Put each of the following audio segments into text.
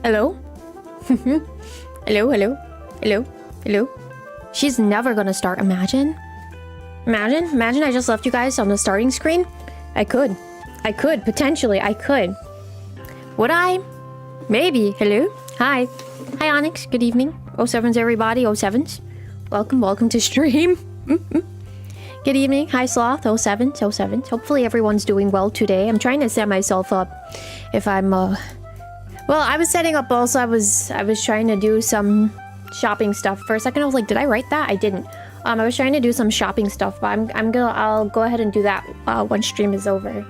Hello? Hello, hello, hello, hello. She's never gonna start. Imagine I just left you guys on the starting screen. I could, potentially, I could. Would I? Maybe. Hello? Hi, Onyx, good evening. 07s everybody, 07s. Welcome to stream. Good evening. Hi, Sloth. 07s. Hopefully everyone's doing well today. I'm trying to set myself up if I'm, well, I was setting up also. I was trying to do some shopping stuff. For a second, I was like, did I write that? I didn't. I was trying to do some shopping stuff, but I'll go ahead and do that when stream is over.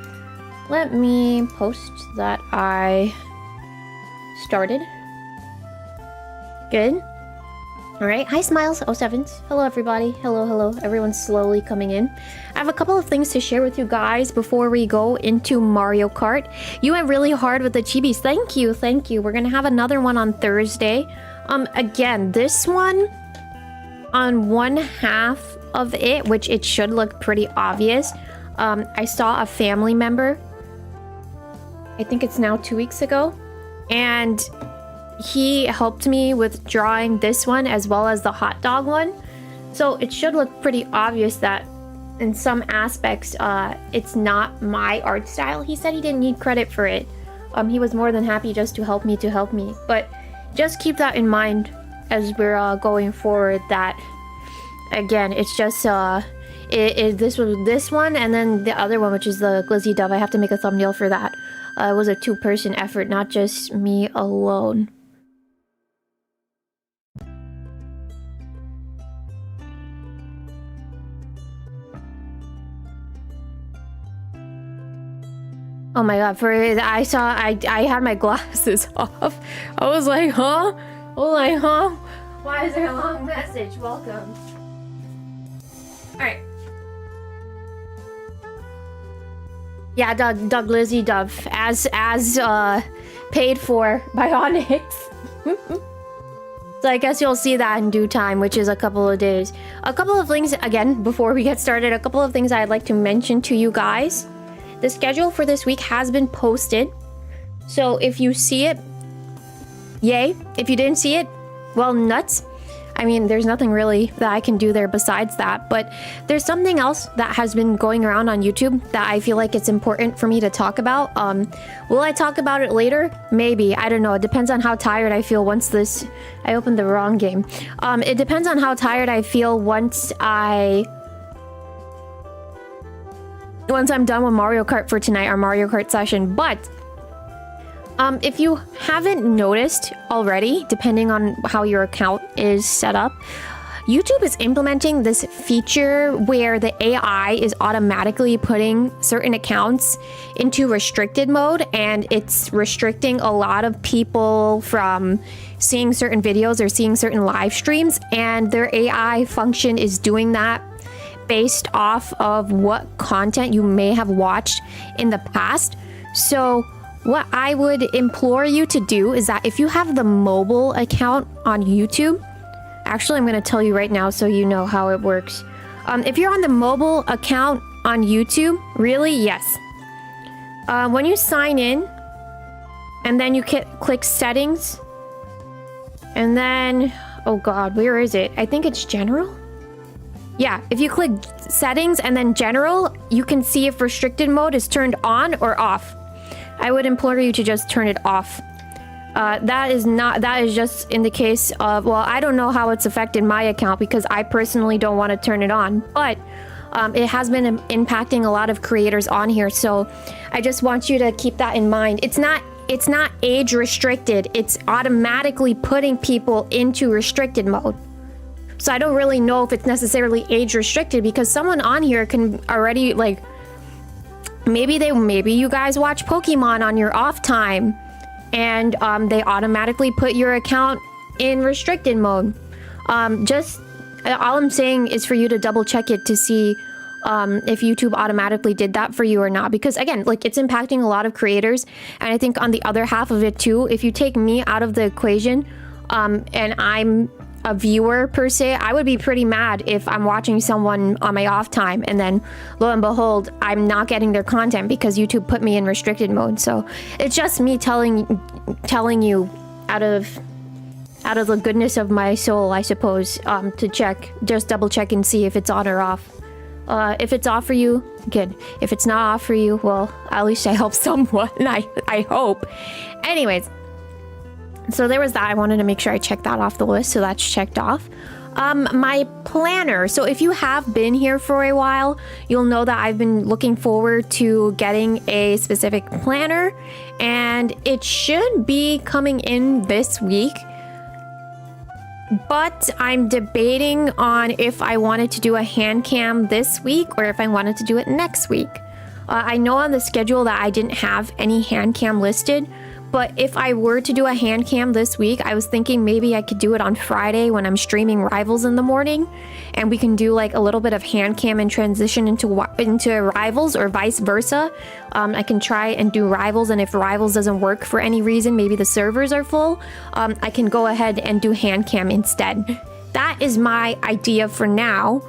Let me post that I started. Good. Alright, hi Smiles, 07s. Hello everybody. Hello. Everyone's slowly coming in. I have a couple of things to share with you guys before we go into Mario Kart. You went really hard with the chibis. Thank you. We're gonna have another one on Thursday. Again, this one, on one half of it, which it should look pretty obvious, I saw a family member, I think it's now 2 weeks ago, and he helped me with drawing this one as well as the hot dog one. So it should look pretty obvious that in some aspects it's not my art style. He said he didn't need credit for it. He was more than happy just to help me. But just keep that in mind as we're going forward, that again, it's just this one and then the other one, which is the Glizzy Dove. I have to make a thumbnail for that. It was a two-person effort, not just me alone. Oh my god, I had my glasses off. I was like, huh? Why is there a long message? Welcome. Alright. Yeah, Doug Lizzie Dove, as paid for by Onyx. So I guess you'll see that in due time, which is a couple of days. A couple of things, again, before we get started, a couple of things I'd like to mention to you guys. The schedule for this week has been posted. So if you see it, yay. If you didn't see it, well, nuts. I mean, there's nothing really that I can do there besides that. But there's something else that has been going around on YouTube that I feel like it's important for me to talk about. Will I talk about it later? Maybe. I don't know. It depends on how tired I feel once this... I opened the wrong game. It depends on how tired I feel once I'm done with Mario Kart for tonight, our Mario Kart session. But if you haven't noticed already, depending on how your account is set up, YouTube is implementing this feature where the AI is automatically putting certain accounts into restricted mode, and it's restricting a lot of people from seeing certain videos or seeing certain live streams, and their AI function is doing that based off of what content you may have watched in the past. So what I would implore you to do is that if you have the mobile account on YouTube, actually I'm going to tell you right now so you know how it works. If you're on the mobile account on YouTube, really, yes. When you sign in and then you click settings, and then, oh god, where is it? I think it's general. Yeah, if you click settings and then general, you can see if restricted mode is turned on or off. I would implore you to just turn it off. That is just in the case of, well, I don't know how it's affected my account because I personally don't want to turn it on, but it has been impacting a lot of creators on here, so I just want you to keep that in mind. It's not age restricted, it's automatically putting people into restricted mode. So I don't really know if it's necessarily age restricted, because someone on here can already, like, maybe you guys watch Pokemon on your off time and they automatically put your account in restricted mode. Just all I'm saying is for you to double check it to see if YouTube automatically did that for you or not, because again, like, it's impacting a lot of creators. And I think on the other half of it too, if you take me out of the equation, and I'm a viewer per se, I would be pretty mad if I'm watching someone on my off time and then lo and behold, I'm not getting their content because YouTube put me in restricted mode. So it's just me telling you out of the goodness of my soul, I suppose, to check, just double check and see if it's on or off. If it's off for you, good. If it's not off for you, well, at least I helped someone. I hope. Anyways, so there was that. I wanted to make sure I checked that off the list, so that's checked off. My planner. So if you have been here for a while, you'll know that I've been looking forward to getting a specific planner, and it should be coming in this week. But I'm debating on if I wanted to do a hand cam this week or if I wanted to do it next week. I know on the schedule that I didn't have any hand cam listed, but if I were to do a hand cam this week, I was thinking maybe I could do it on Friday when I'm streaming Rivals in the morning, and we can do like a little bit of hand cam and transition into Rivals, or vice versa. I can try and do Rivals, and if Rivals doesn't work for any reason, maybe the servers are full, I can go ahead and do hand cam instead. That is my idea for now.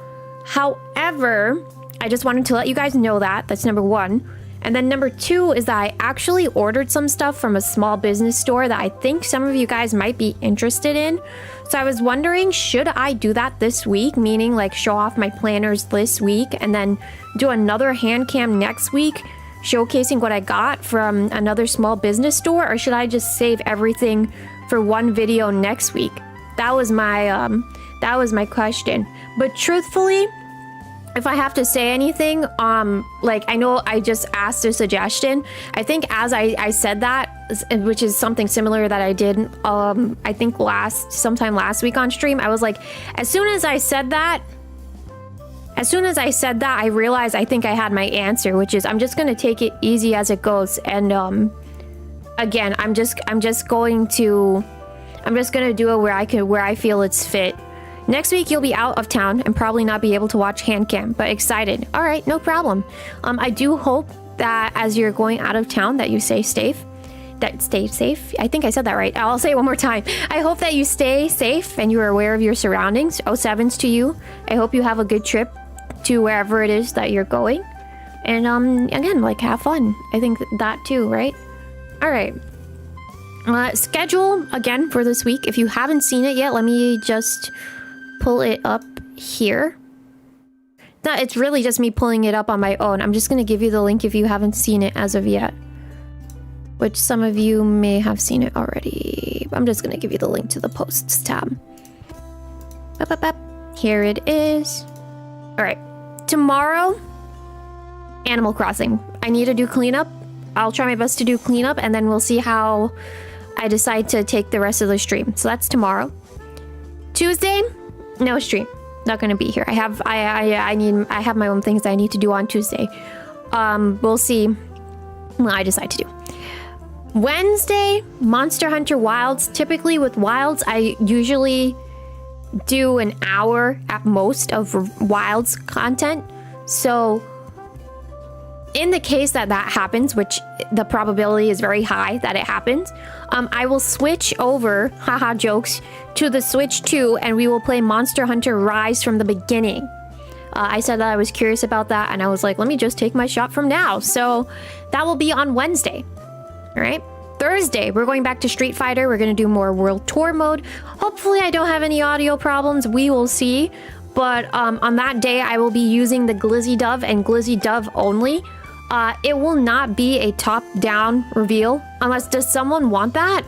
However, I just wanted to let you guys know that. That's number one. And then number two is that I actually ordered some stuff from a small business store that I think some of you guys might be interested in. So I was wondering, should I do that this week? Meaning like show off my planners this week and then do another hand cam next week, showcasing what I got from another small business store? Or should I just save everything for one video next week? That was my question. But truthfully, if I have to say anything, like, I know I just asked a suggestion. I think as I said that, which is something similar that I did, I think sometime last week on stream, I was like, as soon as I said that, I realized I think I had my answer, which is I'm just gonna take it easy as it goes. And again, I'm just gonna do it where I feel it's fit. Next week, you'll be out of town and probably not be able to watch hand cam, but excited. All right, no problem. I do hope that as you're going out of town that you stay safe. I think I said that right. I'll say it one more time. I hope that you stay safe and you are aware of your surroundings. 07s to you. I hope you have a good trip to wherever it is that you're going. And again, like, have fun. I think that too, right? All right. Schedule, again, for this week. If you haven't seen it yet, let me just pull it up here. No, it's really just me pulling it up on my own. I'm just going to give you the link if you haven't seen it as of yet, which some of you may have seen it already. I'm just going to give you the link to the posts tab. Here it is. All right. Tomorrow, Animal Crossing. I need to do cleanup. I'll try my best to do cleanup, and then we'll see how I decide to take the rest of the stream. So that's tomorrow. Tuesday, no stream. Not gonna be here. I have my own things that I need to do on Tuesday. We'll see what I decide to do. Wednesday, Monster Hunter Wilds. Typically with Wilds, I usually do an hour at most of Wilds content. So in the case that happens, which the probability is very high that it happens, I will switch over, haha jokes, to the Switch 2, and we will play Monster Hunter Rise from the beginning. I said that I was curious about that, and I was like, let me just take my shot from now. So that will be on Wednesday. All right. Thursday, we're going back to Street Fighter. We're going to do more World Tour mode. Hopefully I don't have any audio problems. We will see. But on that day, I will be using the 𝗓𝗓𝗙𝗓 and 𝗓𝗓𝗓 only. It will not be a top-down reveal, unless, does someone want that?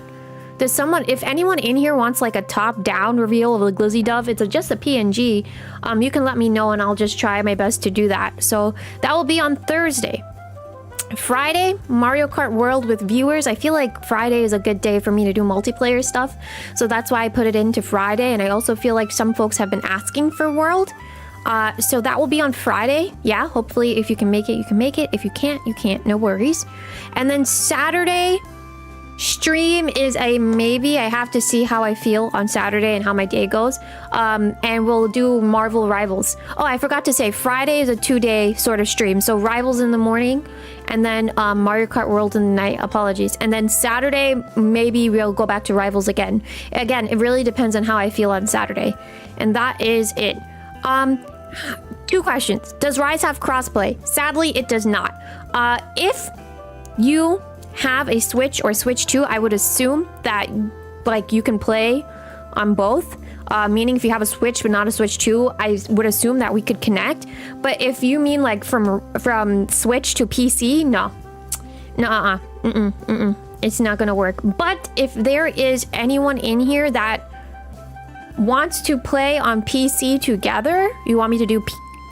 If anyone in here wants like a top-down reveal of the 𝗓𝗓𝗓, it's just a PNG, you can let me know and I'll just try my best to do that. So that will be on Thursday. Friday, Mario Kart World with viewers. I feel like Friday is a good day for me to do multiplayer stuff, so that's why I put it into Friday. And I also feel like some folks have been asking for World. So that will be on Friday. Yeah, hopefully if you can make it, you can make it. If you can't, you can't. No worries. And then Saturday, stream is a maybe. I have to see how I feel on Saturday and how my day goes. And we'll do Marvel Rivals. Oh, I forgot to say, Friday is a 2-day sort of stream. So Rivals in the morning, and then Mario Kart World in the night. Apologies. And then Saturday, maybe we'll go back to Rivals again. Again, it really depends on how I feel on Saturday. And that is it. 2 questions. Does Rise have crossplay? Sadly, it does not. If you have a Switch or Switch 2, I would assume that like you can play on both. Meaning if you have a Switch but not a Switch 2, I would assume that we could connect. But if you mean like from Switch to PC, no. Nuh-uh. It's not gonna work. But if there is anyone in here that wants to play on PC together, you want me to do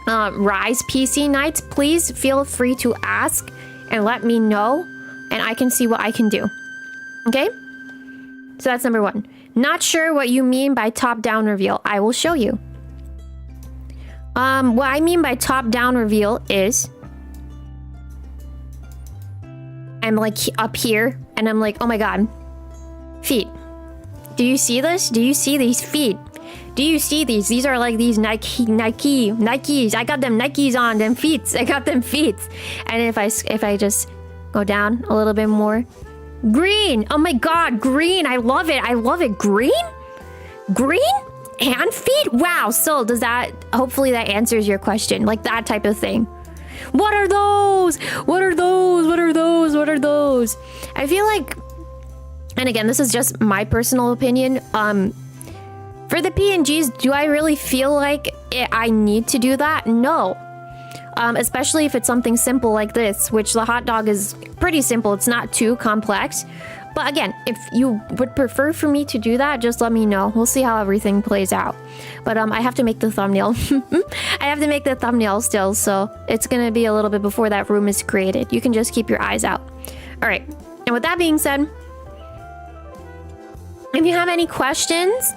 Rise PC nights, please feel free to ask and let me know, and I can see what I can do. Okay? So that's number 1. Not sure what you mean by top-down reveal. I will show you. What I mean by top-down reveal is I'm like up here and I'm like, oh my god, feet. Do you see this? Do you see these feet? Do you see these? These are like these Nikes. I got them Nikes on, them feet. I got them feet. And if I just go down a little bit more, green. Oh my god, green. I love it. I love it. Green? Green? And feet? Wow. So does that, hopefully that answers your question. Like that type of thing. What are those? What are those? What are those? What are those? I feel like, and again, this is just my personal opinion. For the PNGs, do I really feel like I need to do that? No. Especially if it's something simple like this, which the hot dog is pretty simple. It's not too complex. But again, if you would prefer for me to do that, just let me know. We'll see how everything plays out. But I have to make the thumbnail. I have to make the thumbnail still, so it's gonna be a little bit before that room is created. You can just keep your eyes out. All right. And with that being said, if you have any questions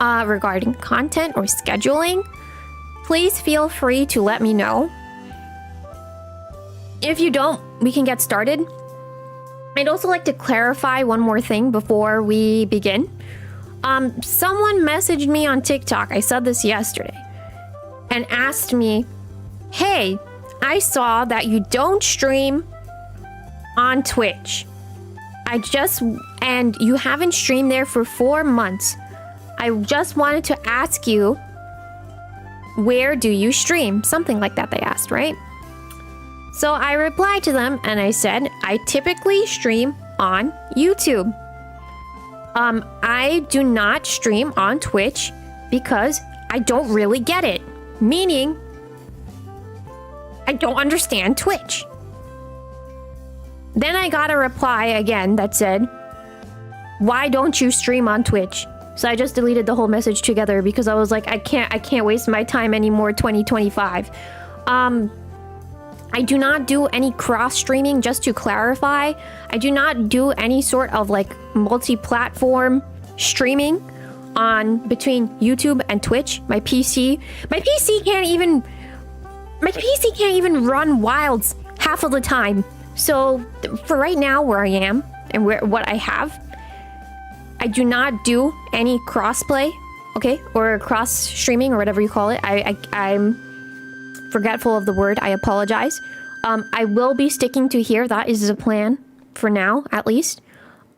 regarding content or scheduling, please feel free to let me know. If you don't, we can get started. I'd also like to clarify one more thing before we begin. Someone messaged me on TikTok, I said this yesterday, and asked me, hey, I saw that you don't stream on Twitch. And you haven't streamed there for 4 months. I just wanted to ask you, where do you stream? Something like that they asked, right? So I replied to them and I said, I typically stream on YouTube. I do not stream on Twitch because I don't really get it. Meaning, I don't understand Twitch. Then I got a reply again that said, why don't you stream on Twitch? So I just deleted the whole message together because I was like, I can't waste my time anymore, 2025. I do not do any cross streaming, just to clarify. I do not do any sort of like multi-platform streaming on between YouTube and Twitch. My PC can't even run Wilds half of the time. So for right now, where I am and what I have, I do not do any crossplay, okay, or cross streaming or whatever you call it. I'm forgetful of the word. I apologize. I will be sticking to here. That is the plan for now, at least.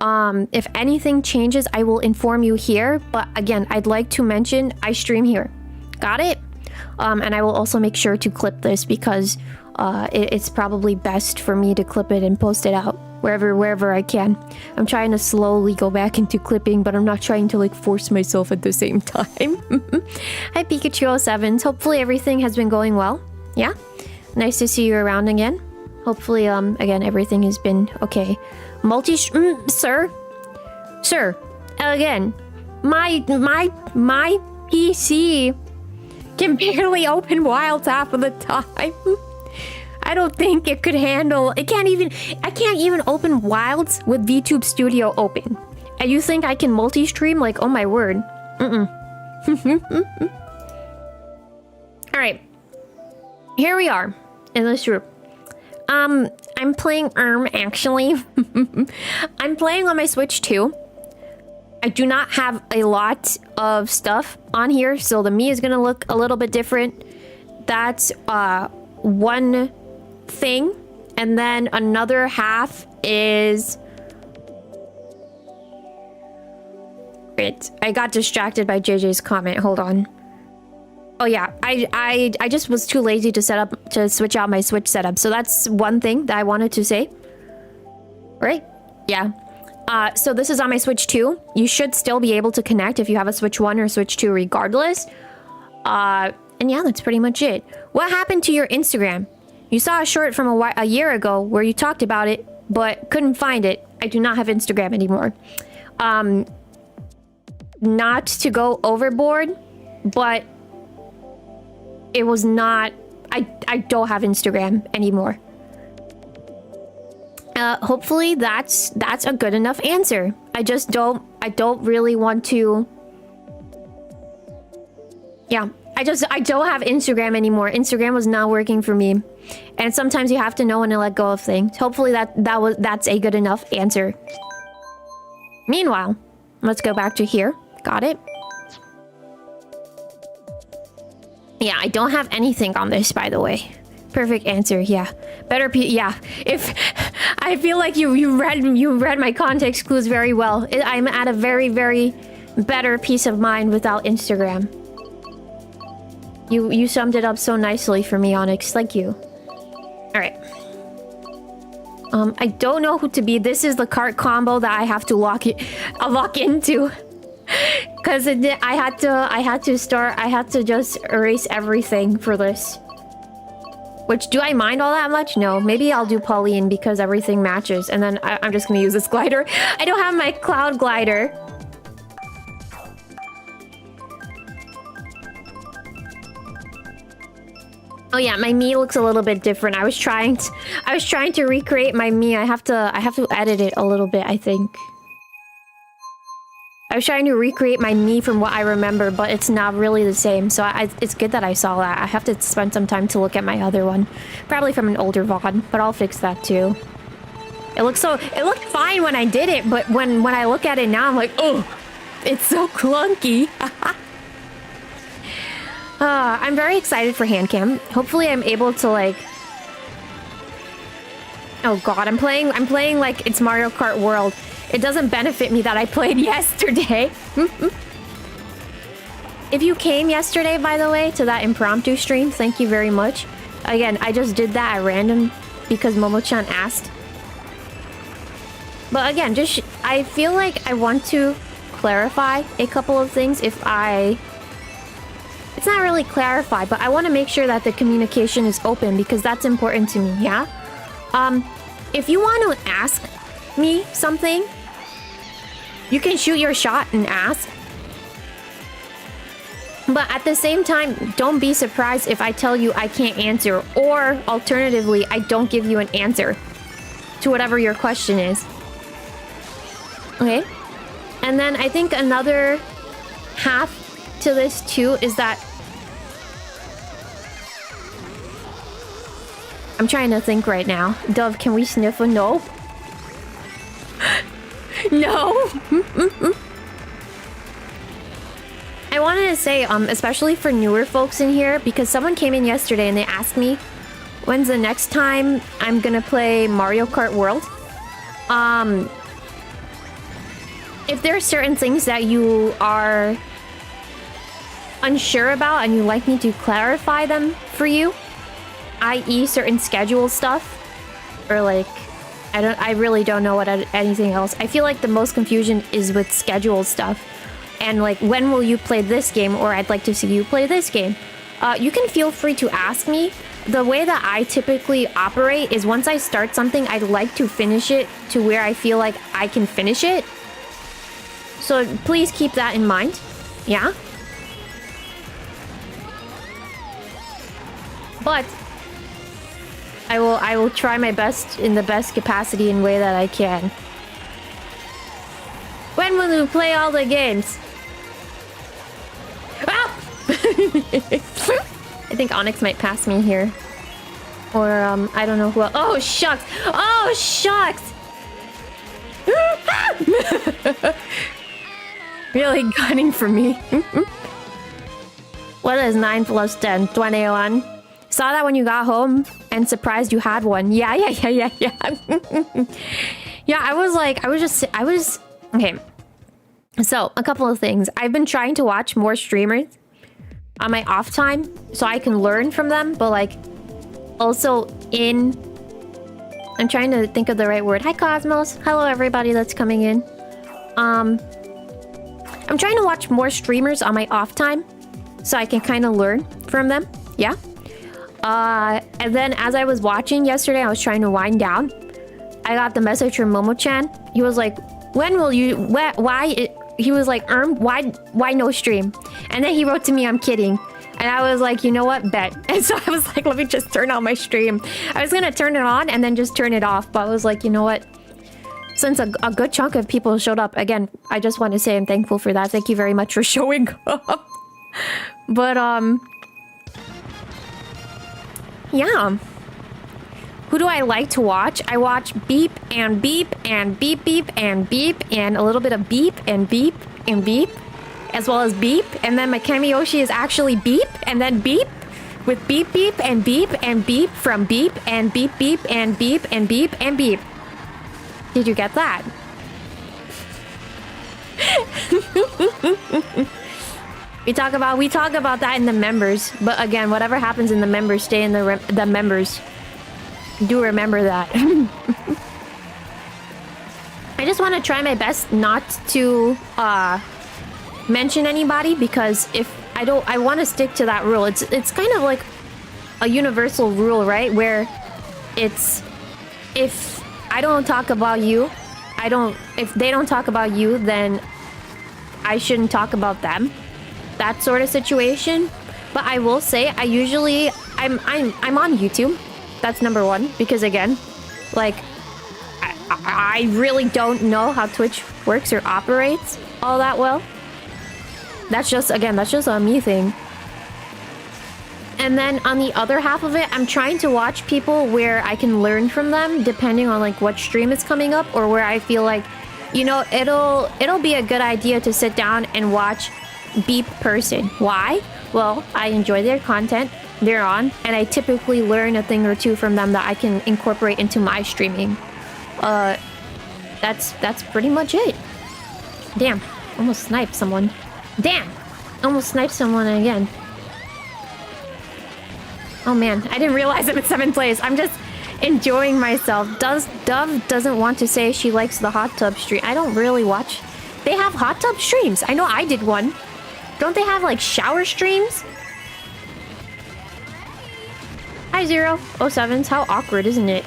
If anything changes, I will inform you here. But again, I'd like to mention I stream here. Got it? And I will also make sure to clip this because it's probably best for me to clip it and post it out wherever I can. I'm trying to slowly go back into clipping, but I'm not trying to like force myself at the same time. Hi Pikachu07s. Hopefully everything has been going well. Yeah? Nice to see you around again. Hopefully again everything has been okay. Sir, again, my PC can barely open Wilds half of the time. I don't think it could handle. I can't even open Wilds with VTube Studio open. And you think I can multi-stream? Like, oh my word. Alright. Here we are in this room. I'm playing actually. I'm playing on my Switch too. I do not have a lot of stuff on here, so the me is gonna look a little bit different. That's one thing, and then another half is I got distracted by JJ's comment. Hold on. Oh yeah, I just was too lazy to switch out my Switch setup. So that's one thing that I wanted to say. Right? Yeah. So this is on my Switch 2. You should still be able to connect if you have a Switch 1 or Switch 2 regardless. And yeah, that's pretty much it. What happened to your Instagram? You saw a short from a year ago where you talked about it, but couldn't find it. I do not have Instagram anymore. Not to go overboard, but it was not... I don't have Instagram anymore. Hopefully that's a good enough answer. I don't really want to... Yeah, I don't have Instagram anymore. Instagram was not working for me. And sometimes you have to know when to let go of things. Hopefully that's a good enough answer. Meanwhile, let's go back to here. Got it. Yeah, I don't have anything on this, by the way. Perfect answer, yeah. Yeah. If I feel like you read my context clues very well. I'm at a very, very better peace of mind without Instagram. You summed it up so nicely for me, Onyx. Thank you. Alright. I don't know who to be. This is the KART combo that I have to lock into. Cause I had to just erase everything for this. Which, do I mind all that much? No, maybe I'll do Pauline because everything matches. And then I'm just gonna use this glider. I don't have my cloud glider. Oh yeah, my Mii looks a little bit different. I was trying to recreate my Mii. I have to edit it a little bit, I think. I was trying to recreate my Mii from what I remember, but it's not really the same. So it's good that I saw that. I have to spend some time to look at my other one. Probably from an older VOD, but I'll fix that too. It looked fine when I did it, but when I look at it now, I'm like, oh, it's so clunky. I'm very excited for Handcam. Hopefully I'm able to like... Oh god, I'm playing like it's Mario Kart World. It doesn't benefit me that I played yesterday. If you came yesterday, by the way, to that impromptu stream, thank you very much. Again, I just did that at random because Momo-chan asked. But again, I feel like I want to clarify a couple of things if I... It's not really clarify, but I want to make sure that the communication is open because that's important to me, yeah? If you want to ask me something, you can shoot your shot and ask. But at the same time, don't be surprised if I tell you I can't answer, or alternatively, I don't give you an answer to whatever your question is. Okay? And then I think another half to this too is that I'm trying to think right now. Dove, can we sniff a no? No. I wanted to say, especially for newer folks in here, because someone came in yesterday and they asked me, when's the next time I'm gonna play Mario Kart World? If there are certain things that you are unsure about and you'd like me to clarify them for you, i.e. certain schedule stuff, or like, I really don't know what anything else. I feel like the most confusion is with schedule stuff. And like, when will you play this game? Or I'd like to see you play this game. You can feel free to ask me. The way that I typically operate is once I start something, I'd like to finish it to where I feel like I can finish it. So please keep that in mind. Yeah? But I will try my best in the best capacity and way that I can. When will you play all the games? Ah! I think Onyx might pass me here. Or, I don't know who else. Oh, shucks! Oh, shucks! Really gunning for me. What is 9 plus 10? 21. Saw that when you got home and surprised you had one. Yeah. Yeah, I was... Okay. So, a couple of things. I've been trying to watch more streamers on my off time so I can learn from them, but like also in I'm trying to think of the right word. Hi, Cosmos. Hello, everybody that's coming in. I'm trying to watch more streamers on my off time so I can kind of learn from them. Yeah. And then as I was watching yesterday, I was trying to wind down. I got the message from Momo-chan. He was like, when will you... he was like, why no stream? And then he wrote to me, I'm kidding. And I was like, you know what? Bet. And so I was like, let me just turn on my stream. I was gonna turn it on and then just turn it off. But I was like, you know what? Since a good chunk of people showed up, again, I just want to say I'm thankful for that. Thank you very much for showing up. But, yeah. Who do I like to watch? I watch Beep and Beep and Beep Beep and Beep and a little bit of Beep and Beep and Beep, as well as Beep. And then my Kamiyoshi is actually Beep and then Beep with Beep Beep and Beep and Beep from Beep and Beep Beep and Beep and Beep and Beep. Did you get that? We talk about that in the members, but again, whatever happens in the members, stay in the members. Do remember that. I just want to try my best not to mention anybody, because if I want to stick to that rule. It's kind of like a universal rule, right? Where it's, if I don't talk about you, if they don't talk about you, then I shouldn't talk about them. That sort of situation. But I will say, I'm on YouTube. That's number one, because again, like, I really don't know how Twitch works or operates all that well. That's just a me thing. And then on the other half of it, I'm trying to watch people where I can learn from them, depending on like what stream is coming up, or where I feel like, you know, it'll be a good idea to sit down and watch Beep person. Why? Well, I enjoy their content they're on, and I typically learn a thing or two from them that I can incorporate into my streaming. That's pretty much it. Damn, almost sniped someone. Damn, almost sniped someone again. Oh man, I didn't realize I'm in 7th place. I'm just enjoying myself. Dove doesn't want to say she likes the hot tub stream. I don't really watch. They have hot tub streams. I know I did one. Don't they have like shower streams? Hi 007s, how awkward, isn't it?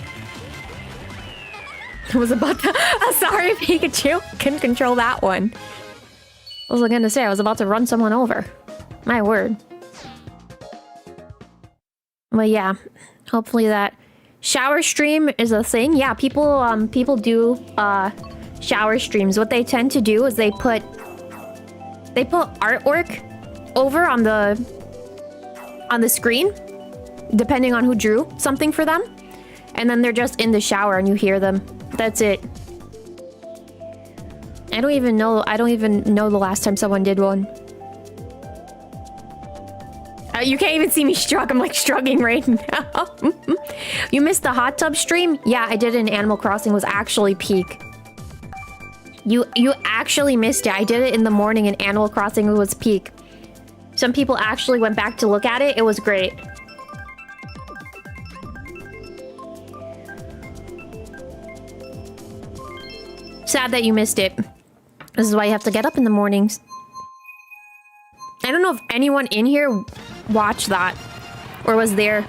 I was about to... sorry, Pikachu. Couldn't control that one. What was I gonna say? I was about to run someone over. My word. But yeah, hopefully that shower stream is a thing. Yeah, people do shower streams. What they tend to do is they put artwork over on the screen, depending on who drew something for them, and then they're just in the shower and you hear them. That's it. I don't even know the last time someone did one. You can't even see me shrug. I'm like shrugging right now. You missed the hot tub stream? Yeah, I did it in Animal Crossing. It was actually peak. You actually missed it. I did it in the morning in Animal Crossing. It was peak. Some people actually went back to look at it. It was great. Sad that you missed it. This is why you have to get up in the mornings. I don't know if anyone in here watched that or was there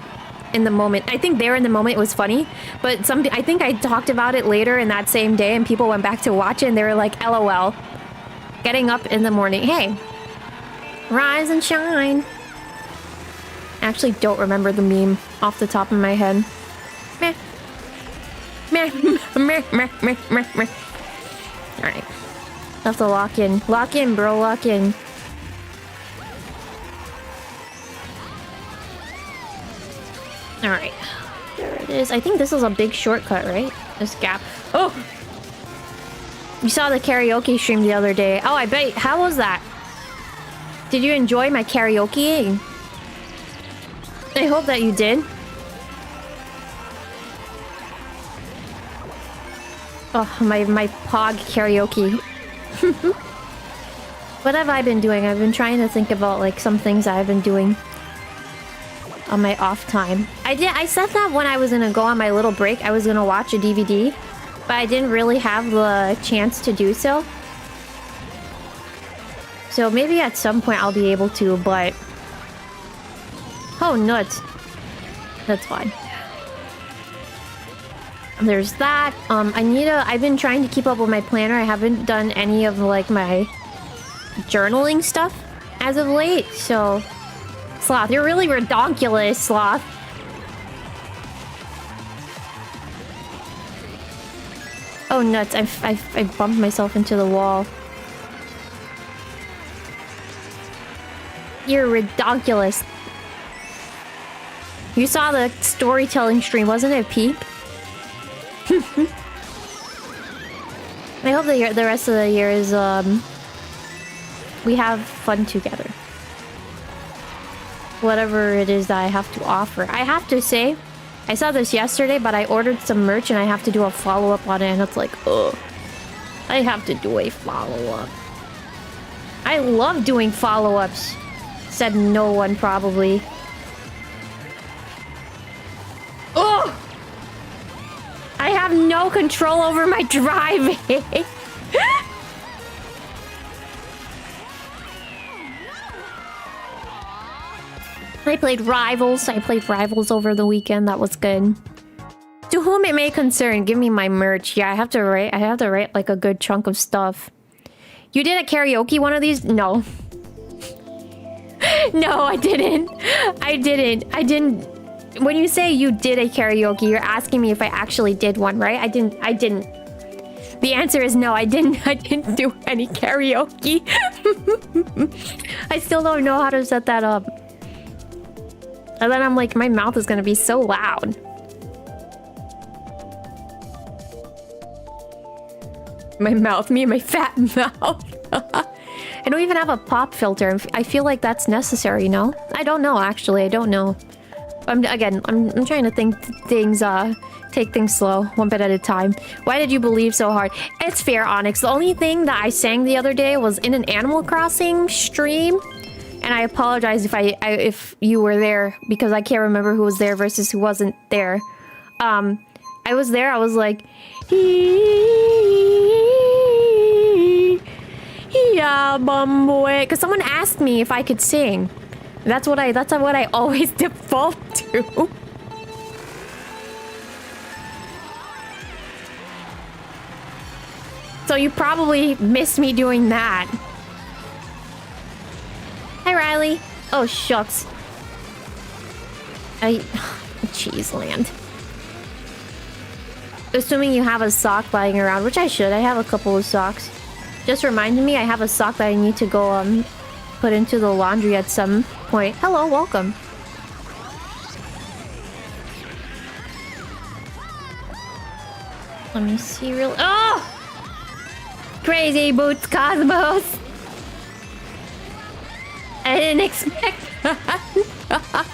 in the moment. I think there in the moment it was funny, but I think I talked about it later in that same day and people went back to watch it and they were like, LOL. Getting up in the morning. Hey, rise and shine. I actually don't remember the meme off the top of my head. Meh. Meh. Meh. Meh. Meh. Meh. Meh. Alright. Have to lock in. Lock in, bro. Lock in. Alright. There it is. I think this is a big shortcut, right? This gap. Oh! You saw the karaoke stream the other day. Oh, I bet. How was that? Did you enjoy my karaoke? I hope that you did. Oh, my pog karaoke. What have I been doing? I've been trying to think about like some things I've been doing. on my off time. I said that when I was gonna go on my little break, I was gonna watch a DVD, but I didn't really have the chance to do so. So maybe at some point I'll be able to, but... Oh, nuts. That's fine. There's that. I've been trying to keep up with my planner. I haven't done any of, like, my journaling stuff as of late, so... Sloth, you're really redonkulous, Sloth. Oh, nuts. I bumped myself into the wall. You're redonkulous. You saw the storytelling stream, wasn't it, Peep? I hope the rest of the year is, we have fun together. Whatever it is that I have to offer. I have to say, I saw this yesterday, but I ordered some merch and I have to do a follow-up on it, and it's like, ugh. I have to do a follow-up. I love doing follow-ups. Said no one, probably. Oh! I have no control over my driving. I played Rivals. I played Rivals over the weekend. That was good. To whom it may concern, give me my merch. Yeah, I have to write like a good chunk of stuff. You did a karaoke one of these? No. No, I didn't. I didn't. When you say you did a karaoke, you're asking me if I actually did one, right? I didn't. The answer is no, I didn't do any karaoke. I still don't know how to set that up. And then I'm like, my mouth is gonna be so loud. My mouth, me and my fat mouth. I don't even have a pop filter. I feel like that's necessary, no? I don't know, actually. I don't know. I'm trying to think things, take things slow, one bit at a time. Why did you believe so hard? It's fair, Onyx. The only thing that I sang the other day was in an Animal Crossing stream. And I apologize if you were there, because I can't remember who was there versus who wasn't there. I was there, I was like... Yeah, bum boy. Because someone asked me if I could sing. That's what I always default to. So you probably missed me doing that. Hi, Riley. Oh, shucks. Cheese land. Assuming you have a sock lying around, which I should. I have a couple of socks. Just reminded me I have a sock that I need to go put into the laundry at some point. Hello, welcome. Let me see real... Oh! Crazy Boots Cosmos! I didn't expect that.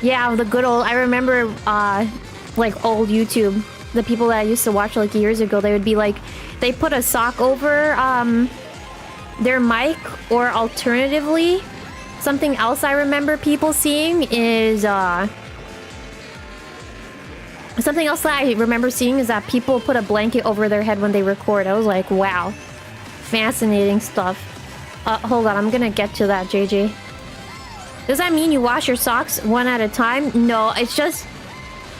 Yeah, the good old... I remember, like, old YouTube. The people that I used to watch, like, years ago, they would be like... They put a sock over, their mic, or alternatively... Something else I remember people seeing is, Something else that I remember seeing is that people put a blanket over their head when they record. I was like, wow. Fascinating stuff. Hold on, I'm gonna get to that, JJ. Does that mean you wash your socks one at a time? No, it's just...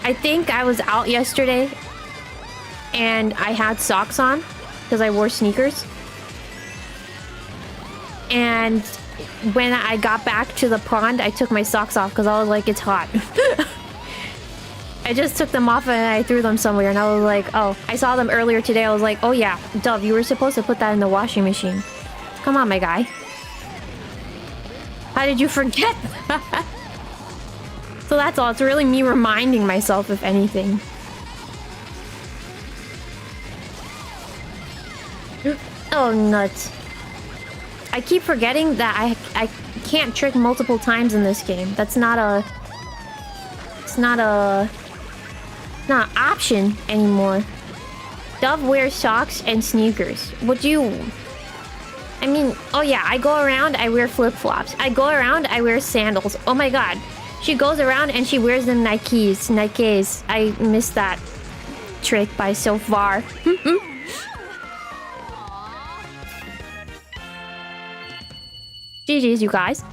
I think I was out yesterday and I had socks on because I wore sneakers. And when I got back to the pond, I took my socks off because I was like, it's hot. I just took them off and I threw them somewhere, and I was like, oh, I saw them earlier today. I was like, oh yeah, Dove, you were supposed to put that in the washing machine. Come on, my guy. How did you forget? So that's all. It's really me reminding myself, if anything. Oh, nuts. I keep forgetting that I can't trick multiple times in this game. That's not a... It's not an option anymore. Dove wears socks and sneakers. Would you... I mean, oh yeah, I go around, I wear flip-flops. I go around, I wear sandals. Oh my god. She goes around and she wears the Nikes. I missed that trick by so far. GG's, you guys.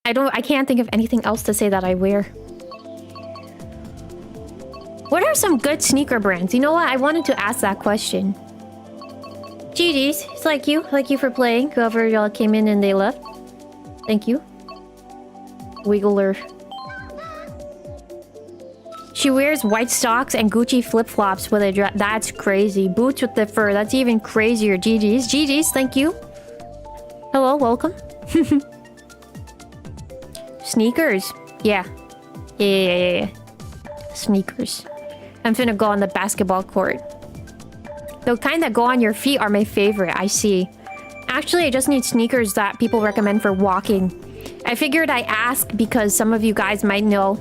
I can't think of anything else to say that I wear. What are some good sneaker brands? You know what? I wanted to ask that question. GG's. It's like you. Thank you for playing. Whoever y'all came in and they left. Thank you. Wiggler. She wears white socks and Gucci flip-flops with a dress. That's crazy. Boots with the fur. That's even crazier. GG's. GG's. Thank you. Hello. Welcome. Sneakers. Yeah. Yeah. Sneakers. I'm finna go on the basketball court. The kind that go on your feet are my favorite. I see. Actually, I just need sneakers that people recommend for walking. I figured I ask because some of you guys might know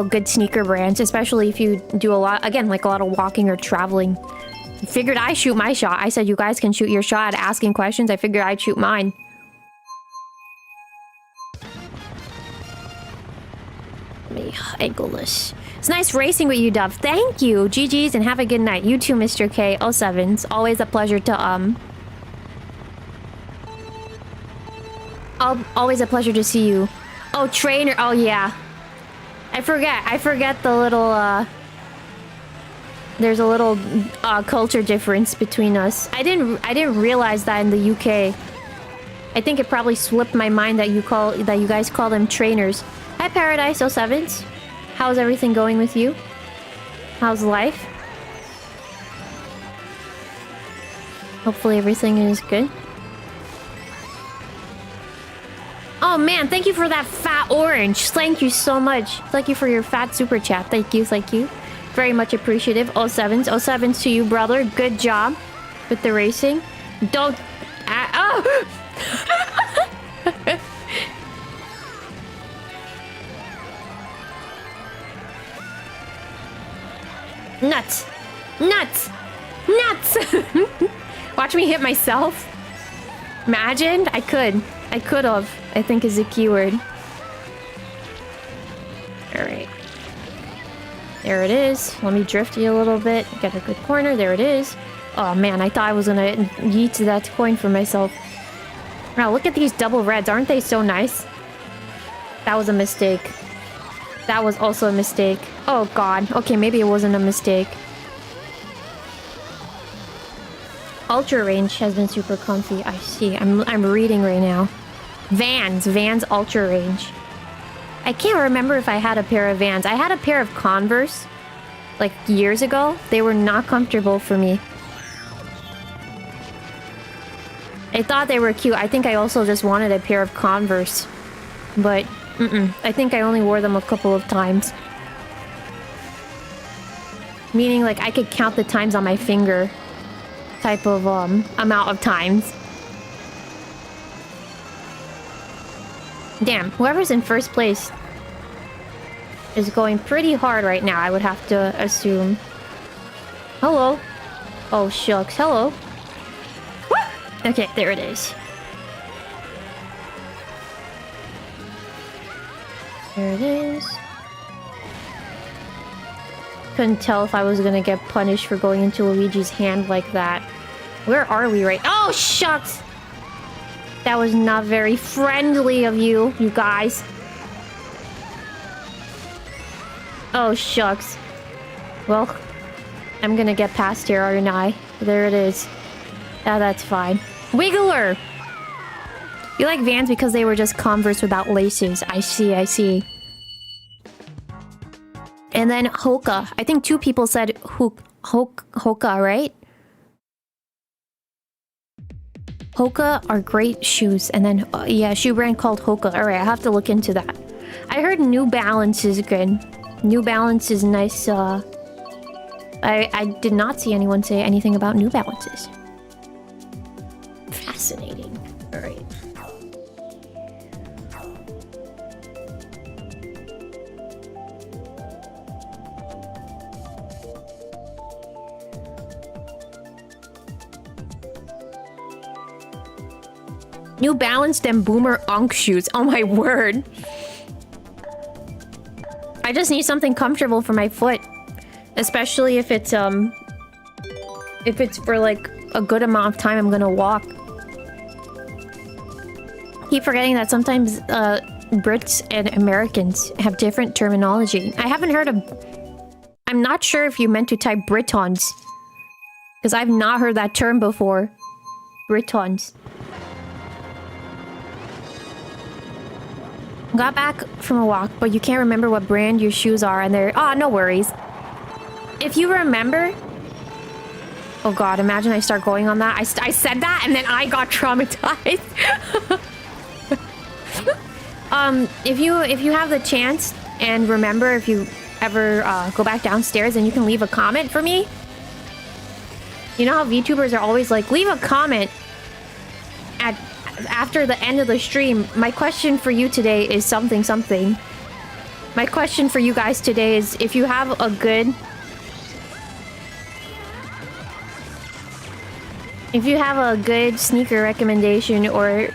good sneaker brands, especially if you do a lot, again, like a lot of walking or traveling. I figured I shoot my shot. I said you guys can shoot your shot at asking questions. I figured I'd shoot mine. Me, angleless. It's nice racing with you, Dove. Thank you. GG's and have a good night. You too, Mr. K07s. Always a pleasure to always a pleasure to see you. Oh, trainer. Oh yeah. I forget the little there's a little culture difference between us. I didn't realize that in the UK. I think it probably slipped my mind that you guys call them trainers. Hi Paradise 07s. How's everything going with you? How's life? Hopefully everything is good. Oh man, thank you for that fat orange. Thank you so much. Thank you for your fat super chat. Thank you. Very much appreciative. 07s. 07s to you, brother. Good job with the racing. Don't... oh! Nuts. Watch me hit myself. Imagine. I could have. I think is the keyword. Alright. There it is. Let me drift you a little bit. Get a good corner. There it is. Oh man, I thought I was gonna yeet that coin for myself. Wow, look at these double reds. Aren't they so nice? That was a mistake. That was also a mistake. Oh god. Okay, maybe it wasn't a mistake. Ultra range has been super comfy. I see. I'm reading right now. Vans ultra range. I can't remember if I had a pair of Vans. I had a pair of Converse like years ago. They were not comfortable for me. I thought they were cute. I think I also just wanted a pair of Converse. But I think I only wore them a couple of times. Meaning like I could count the times on my finger type of amount of times. Damn, whoever's in first place is going pretty hard right now, I would have to assume. Hello. Oh shucks, hello. Woo! Okay, there it is. There it is. Couldn't tell if I was gonna get punished for going into Luigi's hand like that. Where are we right? Oh shucks! That was not very friendly of you, you guys. Oh shucks. Well, I'm gonna get past here, aren't I? There it is. Oh, that's fine. Wiggler! You like Vans because they were just Converse without laces. I see. And then Hoka. I think two people said Hoka, right? Hoka are great shoes. And then, yeah, shoe brand called Hoka. Alright, I have to look into that. I heard New Balance is good. New Balance is nice. I did not see anyone say anything about New Balances. Fascinating. Alright. New Balance then Boomer Unk shoes. Oh my word. I just need something comfortable for my foot. Especially if it's for like a good amount of time I'm gonna walk. Keep forgetting that sometimes Brits and Americans have different terminology. I haven't heard of... I'm not sure if you meant to type Britons. Because I've not heard that term before. Britons. Got back from a walk, but you can't remember what brand your shoes are and they're... Oh, no worries. If you remember... Oh god, imagine I start going on that. I said that and then I got traumatized. If you have the chance and remember, if you ever go back downstairs and you can leave a comment for me. You know how VTubers are always like, leave a comment after the end of the stream. My question for you today is something. My question for you guys today is if you have a good... If you have a good sneaker recommendation, or...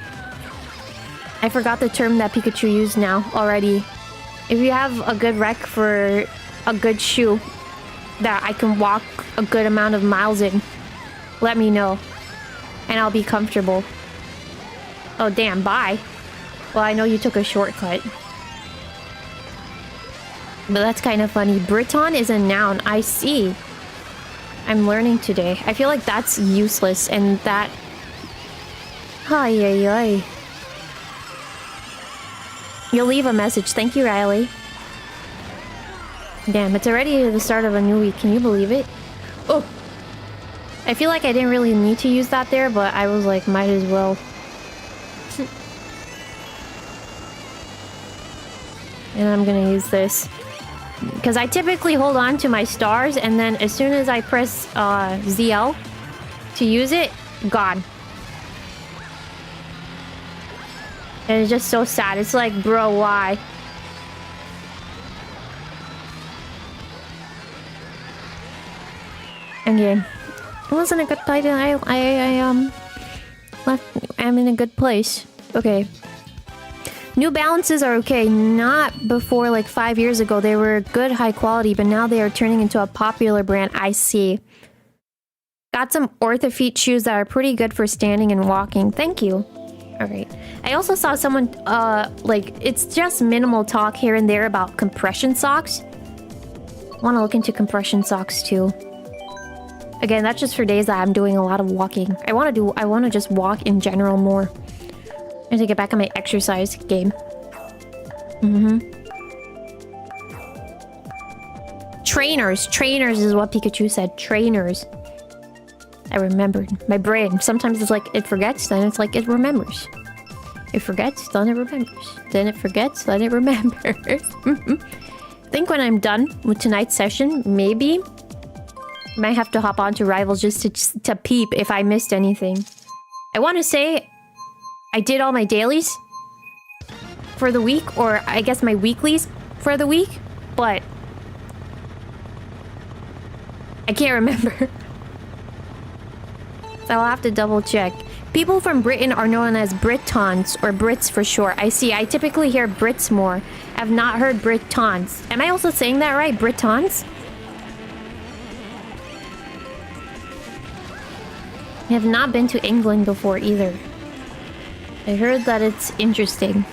I forgot the term that Pikachu used now already. If you have a good rec for a good shoe that I can walk a good amount of miles in, let me know. And I'll be comfortable. Oh damn, bye. Well, I know you took a shortcut. But that's kind of funny. Briton is a noun. I see. I'm learning today. I feel like that's useless and that... Ay, ay, ay. You'll leave a message. Thank you, Riley. Damn, it's already the start of a new week. Can you believe it? Oh! I feel like I didn't really need to use that there, but I was like, might as well. And I'm gonna use this. Because I typically hold on to my stars, and then as soon as I press ZL to use it, gone. And it's just so sad. It's like, bro, why? Okay. It wasn't a good title. I'm in a good place. Okay. New Balances are okay. Not before like 5 years ago. They were good, high quality, but now they are turning into a popular brand. I see. Got some Orthofeet shoes that are pretty good for standing and walking. Thank you. Alright. I also saw someone, like, it's just minimal talk here and there about compression socks. I want to look into compression socks too. Again, that's just for days that I'm doing a lot of walking. I want to just walk in general more. I need to get back on my exercise game. Trainers. Trainers is what Pikachu said. Trainers. I remembered. My brain. Sometimes it's like it forgets, then it's like it remembers. It forgets, then it remembers. Then it forgets, then it remembers. I think when I'm done with tonight's session, maybe I might have to hop onto Rivals just to peep if I missed anything. I want to say I did all my dailies for the week, or I guess my weeklies for the week, but I can't remember. So I'll have to double check. People from Britain are known as Britons, or Brits for short. I see. I typically hear Brits more. I've not heard Britons. Am I also saying that right? Britons? I have not been to England before either. I heard that it's interesting.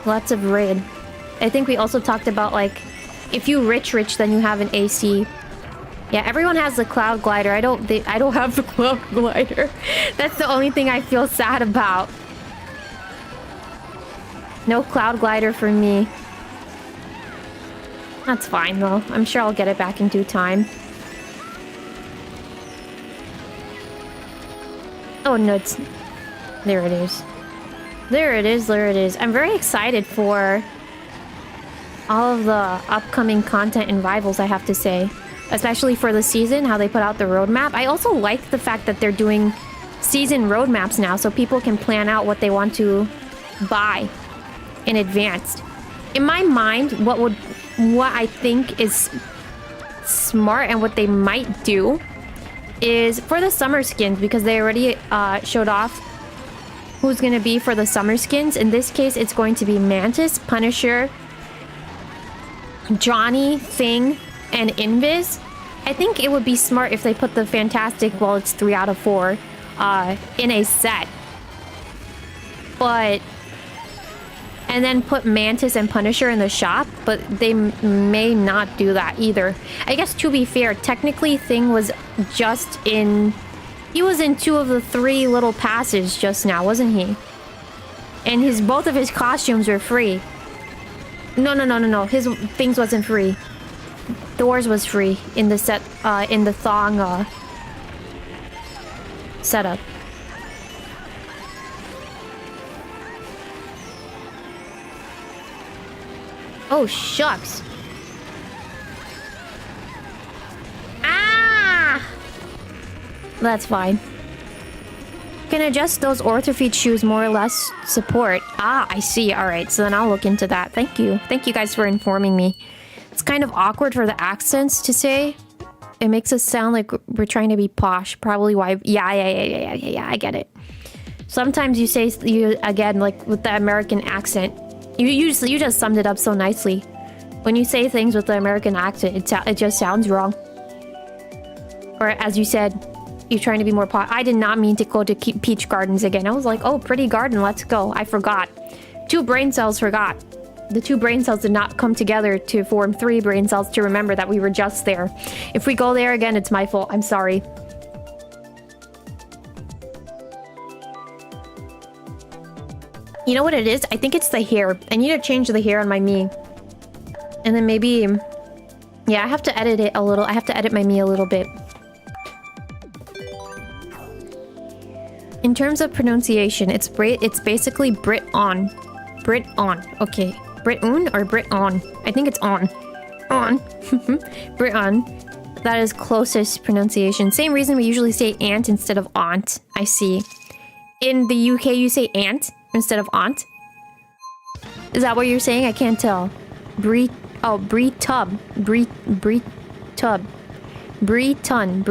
Lots of rain. I think we also talked about, like, if you rich, then you have an AC. Yeah, everyone has the cloud glider. I don't have the cloud glider. That's the only thing I feel sad about. No cloud glider for me. That's fine though. I'm sure I'll get it back in due time. Oh, nuts. There it is. There it is, there it is. I'm very excited for all of the upcoming content in Rivals, I have to say. Especially for the season, how they put out the roadmap. I also like the fact that they're doing season roadmaps now, so people can plan out what they want to buy in advance. In my mind, what I think is smart and what they might do is for the summer skins, because they already showed off who's going to be for the summer skins. In this case, it's going to be Mantis, Punisher, Johnny, Thing, and Invis. I think it would be smart if they put the Fantastic, well, it's 3 out of 4, in a set. But... and then put Mantis and Punisher in the shop, but they may not do that either. I guess, to be fair, technically Thing was just in... he was in 2 of the 3 little passes just now, wasn't he? And both of his costumes were free. No. His Things wasn't free. Thor's was free in the set, in the thong, setup. Oh, shucks. Ah! That's fine. Can adjust those orthopedic shoes more or less support. Ah, I see. Alright, so then I'll look into that. Thank you. Thank you guys for informing me. It's kind of awkward for the accents to say. It makes us sound like we're trying to be posh. Probably why... Yeah, I get it. Sometimes you say... again, like, with the American accent... You just summed it up so nicely. When you say things with the American accent, it just sounds wrong. Or as you said, you're trying to be more I did not mean to go to Peach Gardens again. I was like, oh, pretty garden, let's go. I forgot. 2 brain cells forgot. The 2 brain cells did not come together to form 3 brain cells to remember that we were just there. If we go there again, it's my fault. I'm sorry. You know what it is? I think it's the hair. I need to change the hair on my me. And then maybe... yeah, I have to edit it a little. I have to edit my me a little bit. In terms of pronunciation, it's basically Brit-on. Brit-on. Okay. Brit-on or Brit-on? I think it's on. On. Brit-on. That is closest pronunciation. Same reason we usually say aunt instead of aunt. I see. In the UK, you say aunt instead of aunt? Is that what you're saying? I can't tell. Brie-tub. Brie-tub. Breton.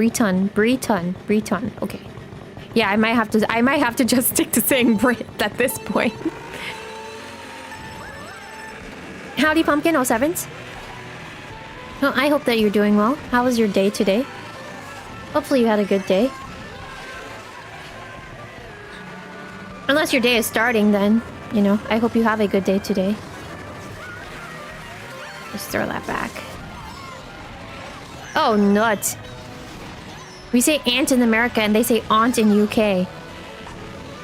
Okay. Yeah, I might have to just stick to saying Brit at this point. Howdy, Pumpkin 07s. Well, I hope that you're doing well. How was your day today? Hopefully you had a good day. Unless your day is starting, then, you know, I hope you have a good day today. Just throw that back. Oh, nuts. We say aunt in America and they say aunt in UK.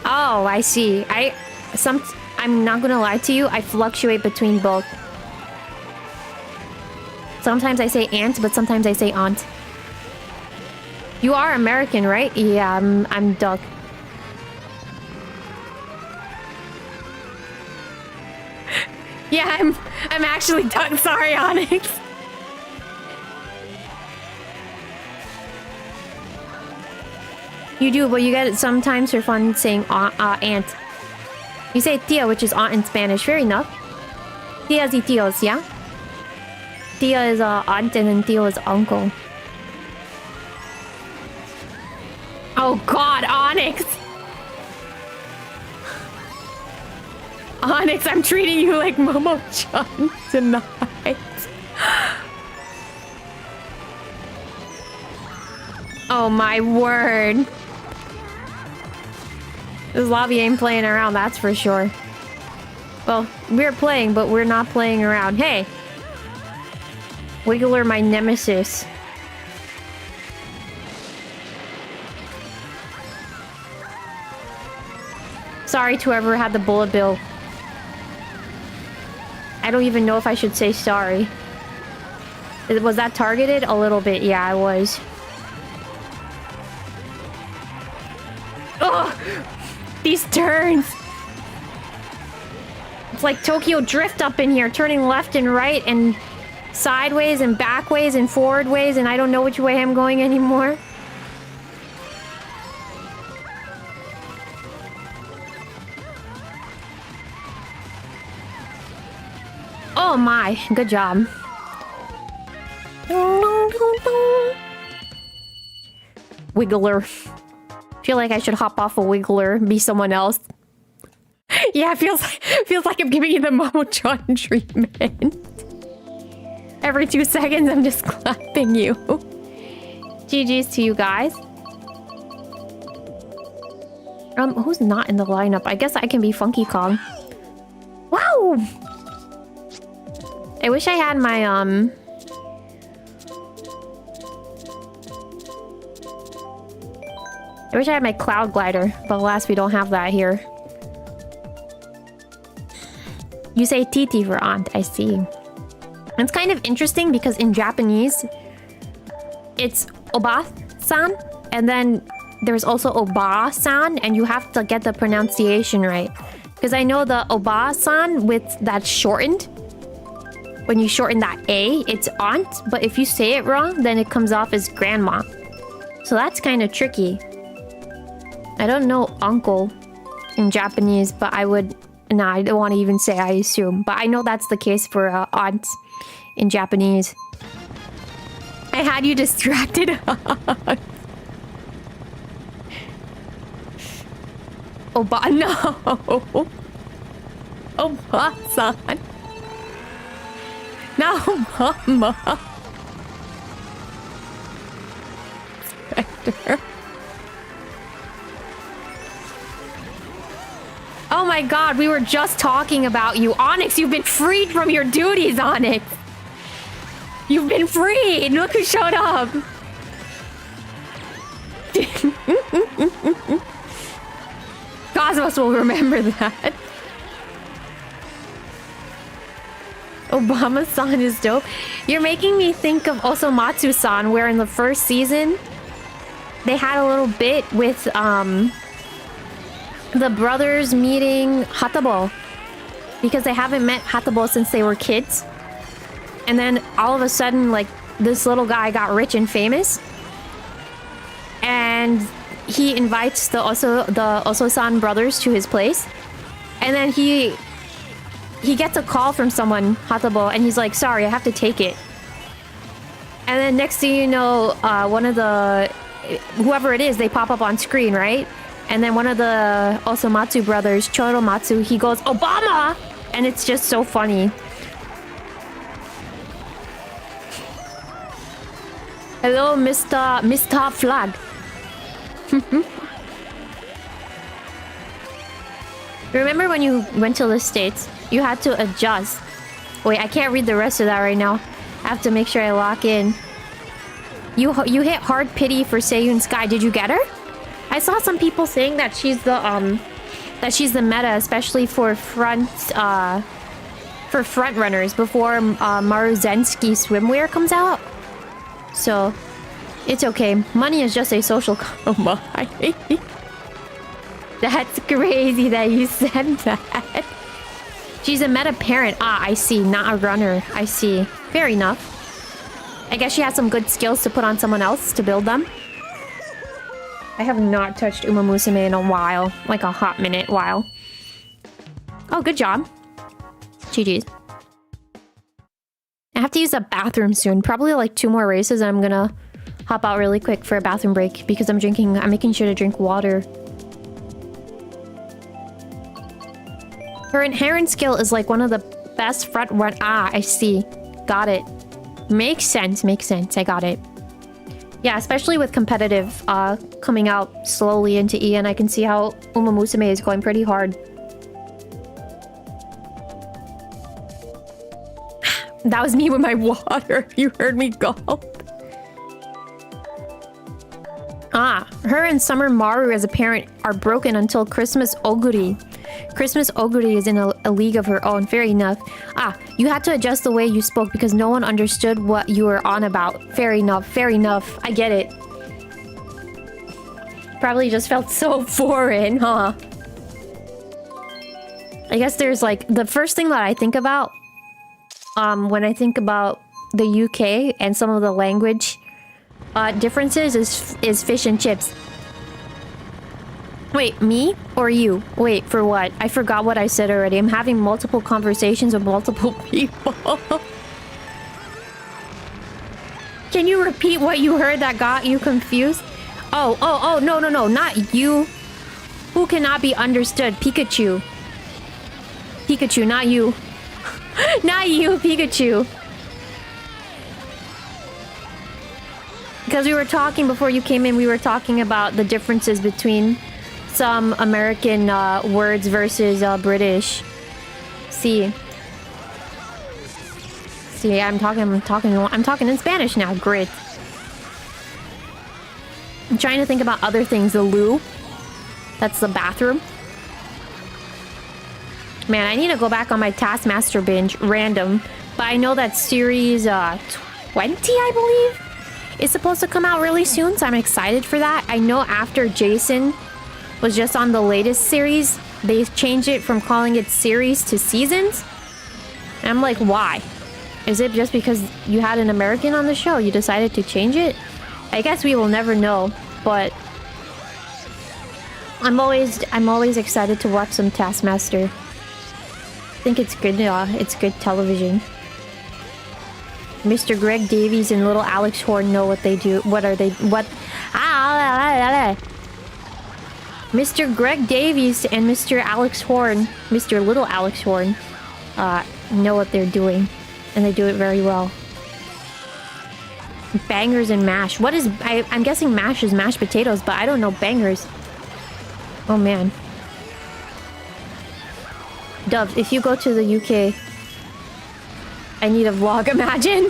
Oh, I see. I'm not gonna lie to you, I fluctuate between both. Sometimes I say aunt, but sometimes I say aunt. You are American, right? Yeah, I'm Duck. Yeah, I'm actually Duck. Sorry, Onyx. You do, but you get it sometimes for fun saying aunt. You say tia, which is aunt in Spanish. Fair enough. Tias y tios, yeah? Tia is aunt and then tio is uncle. Oh god, Onyx! Onyx, I'm treating you like Momo-chan tonight. Oh my word. This lobby ain't playing around, that's for sure. Well, we're playing, but we're not playing around. Hey! Wiggler, my nemesis. Sorry to whoever had the bullet bill. I don't even know if I should say sorry. Was that targeted? A little bit, yeah, I was. Ugh! These turns! It's like Tokyo Drift up in here, turning left and right and sideways and backways and forward ways, and I don't know which way I'm going anymore. Oh my, good job. Wiggler. Feel like I should hop off a Wiggler and be someone else. Yeah, it feels like I'm giving you the Momo-chan treatment. Every 2 seconds, I'm just clapping you. GG's to you guys. Who's not in the lineup? I guess I can be Funky Kong. Wow! I wish I had my, I wish I had my cloud glider, but alas, we don't have that here. You say Titi for aunt, I see. It's kind of interesting because in Japanese, it's Oba-san, and then there's also Oba-san, and you have to get the pronunciation right. Because I know the Oba-san with that shortened, when you shorten that A, it's aunt, but if you say it wrong, then it comes off as grandma. So that's kind of tricky. I don't know uncle in Japanese, but I would... Nah, I don't want to even say I assume. But I know that's the case for aunt in Japanese. I had you distracted. Oba... No! Oba-san. No, mama. Spectre. Oh my god, we were just talking about you. Onyx, you've been freed from your duties, Onyx. You've been freed. Look who showed up. Cosmos will remember that. Obama-san is dope. You're making me think of Osomatsu-san, where in the first season, they had a little bit with, the brothers meeting Hatabo. Because they haven't met Hatabo since they were kids. And then all of a sudden, like, this little guy got rich and famous. And he invites the Oso-san brothers to his place. And then he gets a call from someone, Hatabo, and he's like, sorry, I have to take it. And then next thing you know, one of the... whoever it is, they pop up on screen, right? And then one of the Osomatsu brothers, Choromatsu, he goes, Obama! And it's just so funny. Hello, Mr. Flag. Remember when you went to the States? You had to adjust. Wait, I can't read the rest of that right now. I have to make sure I lock in. You hit hard pity for Seiyun Sky. Did you get her? I saw some people saying that she's the meta, especially for front runners before Maruzensky swimwear comes out. So it's okay. Money is just a social commodity. That's crazy that you said that. She's a meta parent. Ah, I see. Not a runner. I see. Fair enough. I guess she has some good skills to put on someone else to build them. I have not touched Uma Musume in a while. Like a hot minute while. Oh, good job. GG's. I have to use the bathroom soon. Probably like 2 more races and I'm gonna hop out really quick for a bathroom break because I'm making sure to drink water. Her inherent skill is like one of the best front run. Ah, I see. Got it. Makes sense. Makes sense. I got it. Yeah, especially with competitive coming out slowly into EN, I can see how Uma Musume is going pretty hard. That was me with my water. You heard me gulp. Ah, her and Summer Maru as a parent are broken until Christmas Oguri. Christmas Oguri is in a league of her own. Fair enough. Ah, you had to adjust the way you spoke because no one understood what you were on about. Fair enough. Fair enough. I get it. Probably just felt so foreign, huh? I guess there's like... The first thing that I think about... when I think about the UK and some of the language differences is fish and chips. Wait, me or you? Wait, for what? I forgot what I said already. I'm having multiple conversations with multiple people. Can you repeat what you heard that got you confused? Oh, no, no, no, not you. Who cannot be understood? Pikachu. Pikachu, not you. Not you, Pikachu. Because we were talking before you came in, we were talking about the differences between some American words versus British. See, I'm talking in Spanish now. Great. I'm trying to think about other things. The loo. That's the bathroom. Man, I need to go back on my Taskmaster binge. Random. But I know that series 20, I believe, is supposed to come out really soon. So I'm excited for that. I know after Jason was just on the latest series, they changed it from calling it series to seasons. And I'm like, why? Is it just because you had an American on the show? You decided to change it? I guess we will never know, but I'm always excited to watch some Taskmaster. I think it's good. It's good television. Mr. Greg Davies and little Alex Horn know what they do. What are they? What? Mr. Greg Davies and Mr. Alex Horn, Mr. Little Alex Horn, know what they're doing, and they do it very well. Bangers and mash. What is... I'm guessing mash is mashed potatoes, but I don't know bangers. Oh, man. Dubs, if you go to the UK, I need a vlog, imagine.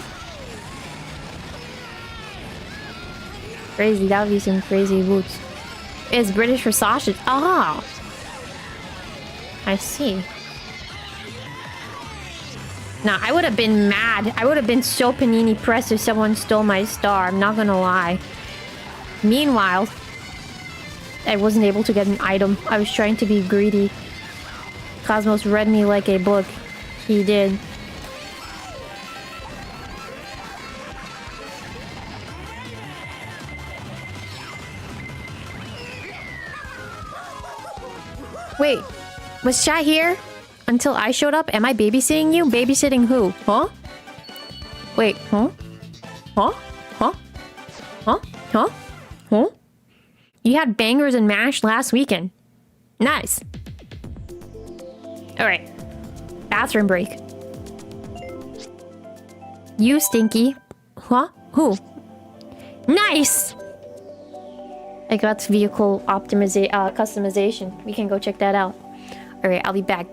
Crazy, that would be some crazy boots. It's British for sausage. Ah! I see. Nah, I would have been mad. I would have been so panini pressed if someone stole my star. I'm not gonna lie. Meanwhile, I wasn't able to get an item. I was trying to be greedy. Cosmos read me like a book. He did. Wait, was chat here until I showed up? Am I babysitting you? Babysitting who? Huh? Wait, huh? Huh? Huh? Huh? Huh? Huh? You had bangers and mash last weekend. Nice. Alright. Bathroom break. You stinky. Huh? Who? Nice! I got vehicle customization. We can go check that out. Alright, I'll be back.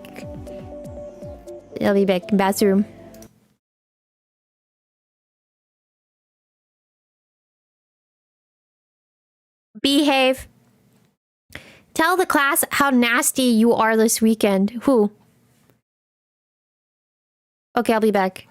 I'll be back. Bathroom. Behave. Tell the class how nasty you are this weekend. Who? Okay, I'll be back.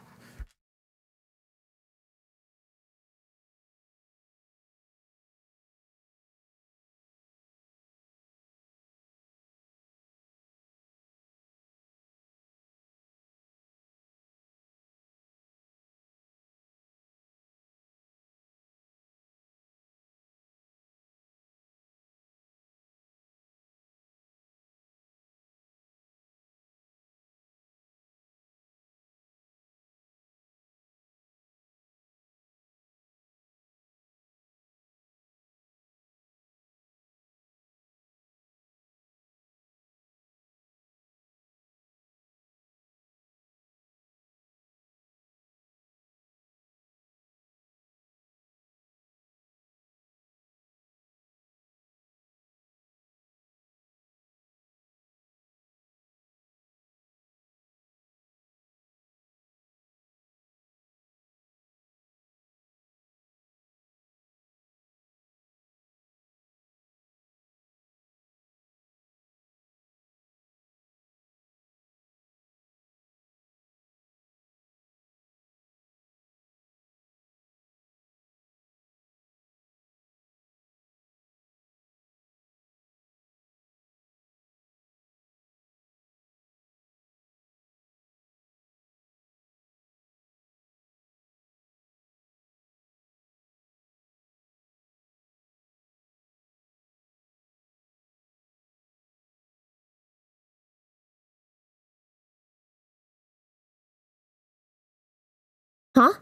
Huh?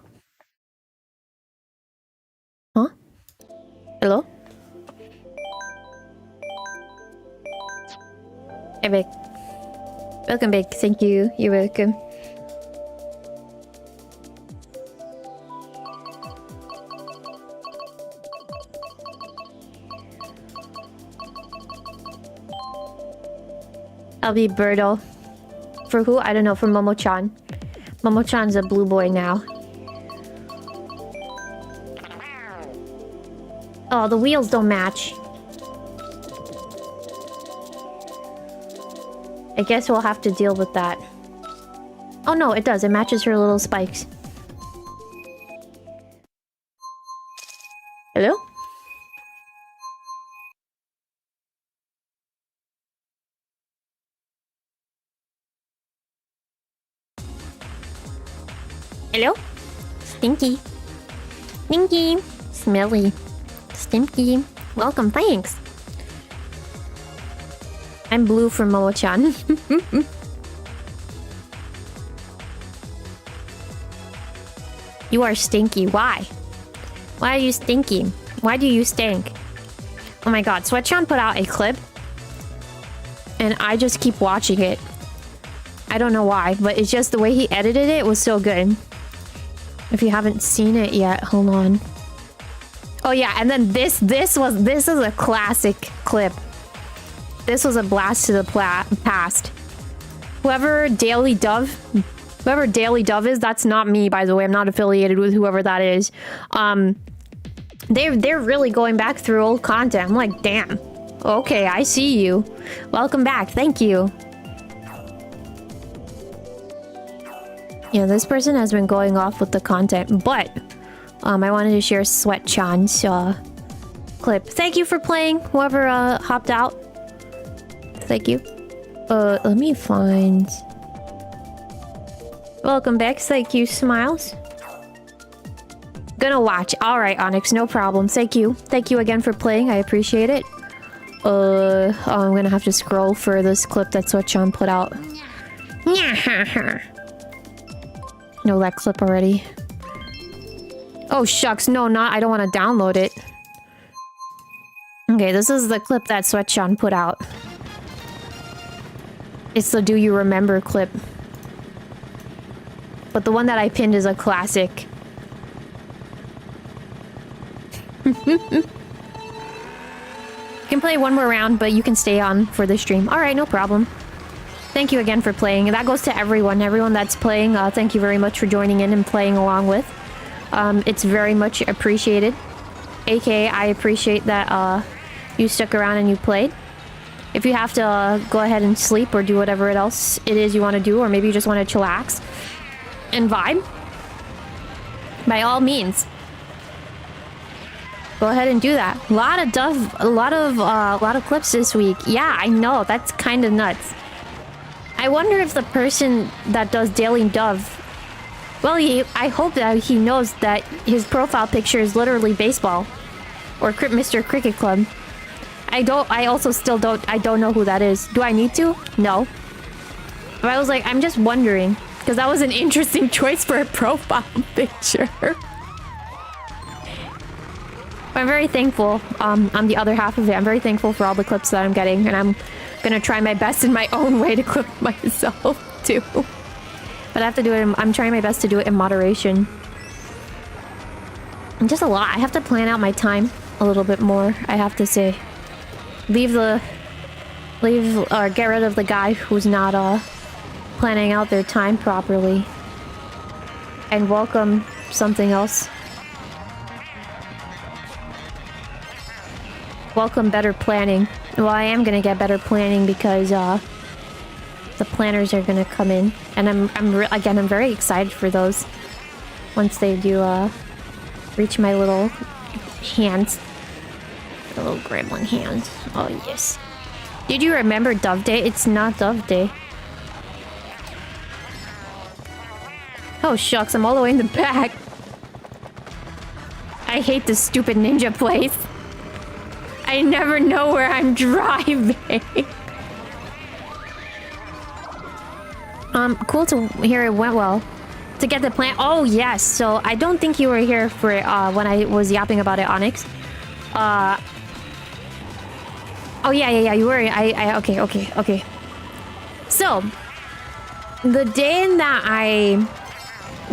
Huh? Hello? Hey, Vic. Welcome back. Thank you. You're welcome. I'll be Birdo. For who? I don't know. For Momo-chan. Momo-chan's a blue boy now. Oh, the wheels don't match. I guess we'll have to deal with that. Oh no, it does. It matches her little spikes. Hello? Hello? Stinky. Stinky. Smelly. Stinky. Welcome, thanks. I'm blue for Momo-chan. You are stinky. Why? Why are you stinky? Why do you stink? Oh my god, 𝗓𝗏chan put out a clip. And I just keep watching it. I don't know why, but it's just the way he edited it was so good. If you haven't seen it yet, hold on. Oh yeah, and then this is a classic clip. This was a blast to the past. Whoever 𝗓𝗓𝗓 is, that's not me, by the way. I'm not affiliated with whoever that is. They're really going back through old content. I'm like, damn. Okay, I see you. Welcome back. Thank you. Yeah, this person has been going off with the content, but I wanted to share 𝗓𝗏chan's clip. Thank you for playing, whoever hopped out. Thank you. Let me find... Welcome back. Thank you, Smiles. Gonna watch. Alright, Onyx, no problem. Thank you. Thank you again for playing. I appreciate it. Oh, I'm gonna have to scroll for this clip that 𝗓𝗏chan put out. Know that clip already. Oh, shucks. No, not. I don't want to download it. Okay, this is the clip that 𝗓𝗏chan put out. It's the Do You Remember clip. But the one that I pinned is a classic. You can play one more round, but you can stay on for the stream. Alright, no problem. Thank you again for playing. That goes to everyone. Everyone that's playing, thank you very much for joining in and playing along with. It's very much appreciated. AKA, I appreciate that you stuck around and you played. If you have to go ahead and sleep or do whatever else it is you want to do, or maybe you just want to chillax and vibe, by all means, go ahead and do that. A lot of clips this week. Yeah, I know, that's kind of nuts. I wonder if the person that does Daily Dove, well, I hope that he knows that his profile picture is literally baseball or Mr. Cricket Club. I don't know who that is. Do I need to? No. But I was like, I'm just wondering, because that was an interesting choice for a profile picture. I'm very thankful. On the other half of it, I'm very thankful for all the clips that I'm getting, and I'm gonna try my best in my own way to clip myself too. But I have to do it. I'm trying my best to do it in moderation. And just a lot. I have to plan out my time a little bit more, I have to say. Get rid of the guy who's not planning out their time properly, and welcome something else. Welcome better planning. Well, I am gonna get better planning because the planners are gonna come in, and I'm very excited for those once they do reach my little hands. The little gremlin hands. Oh yes. Did you remember Dove Day? It's not Dove Day. Oh shucks, I'm all the way in the back. I hate this stupid ninja place. I never know where I'm driving. Cool to hear it went well. To get the plan. Oh yes, so I don't think you were here for it when I was yapping about it, Onyx. Oh yeah, you were. Okay. So, the day that I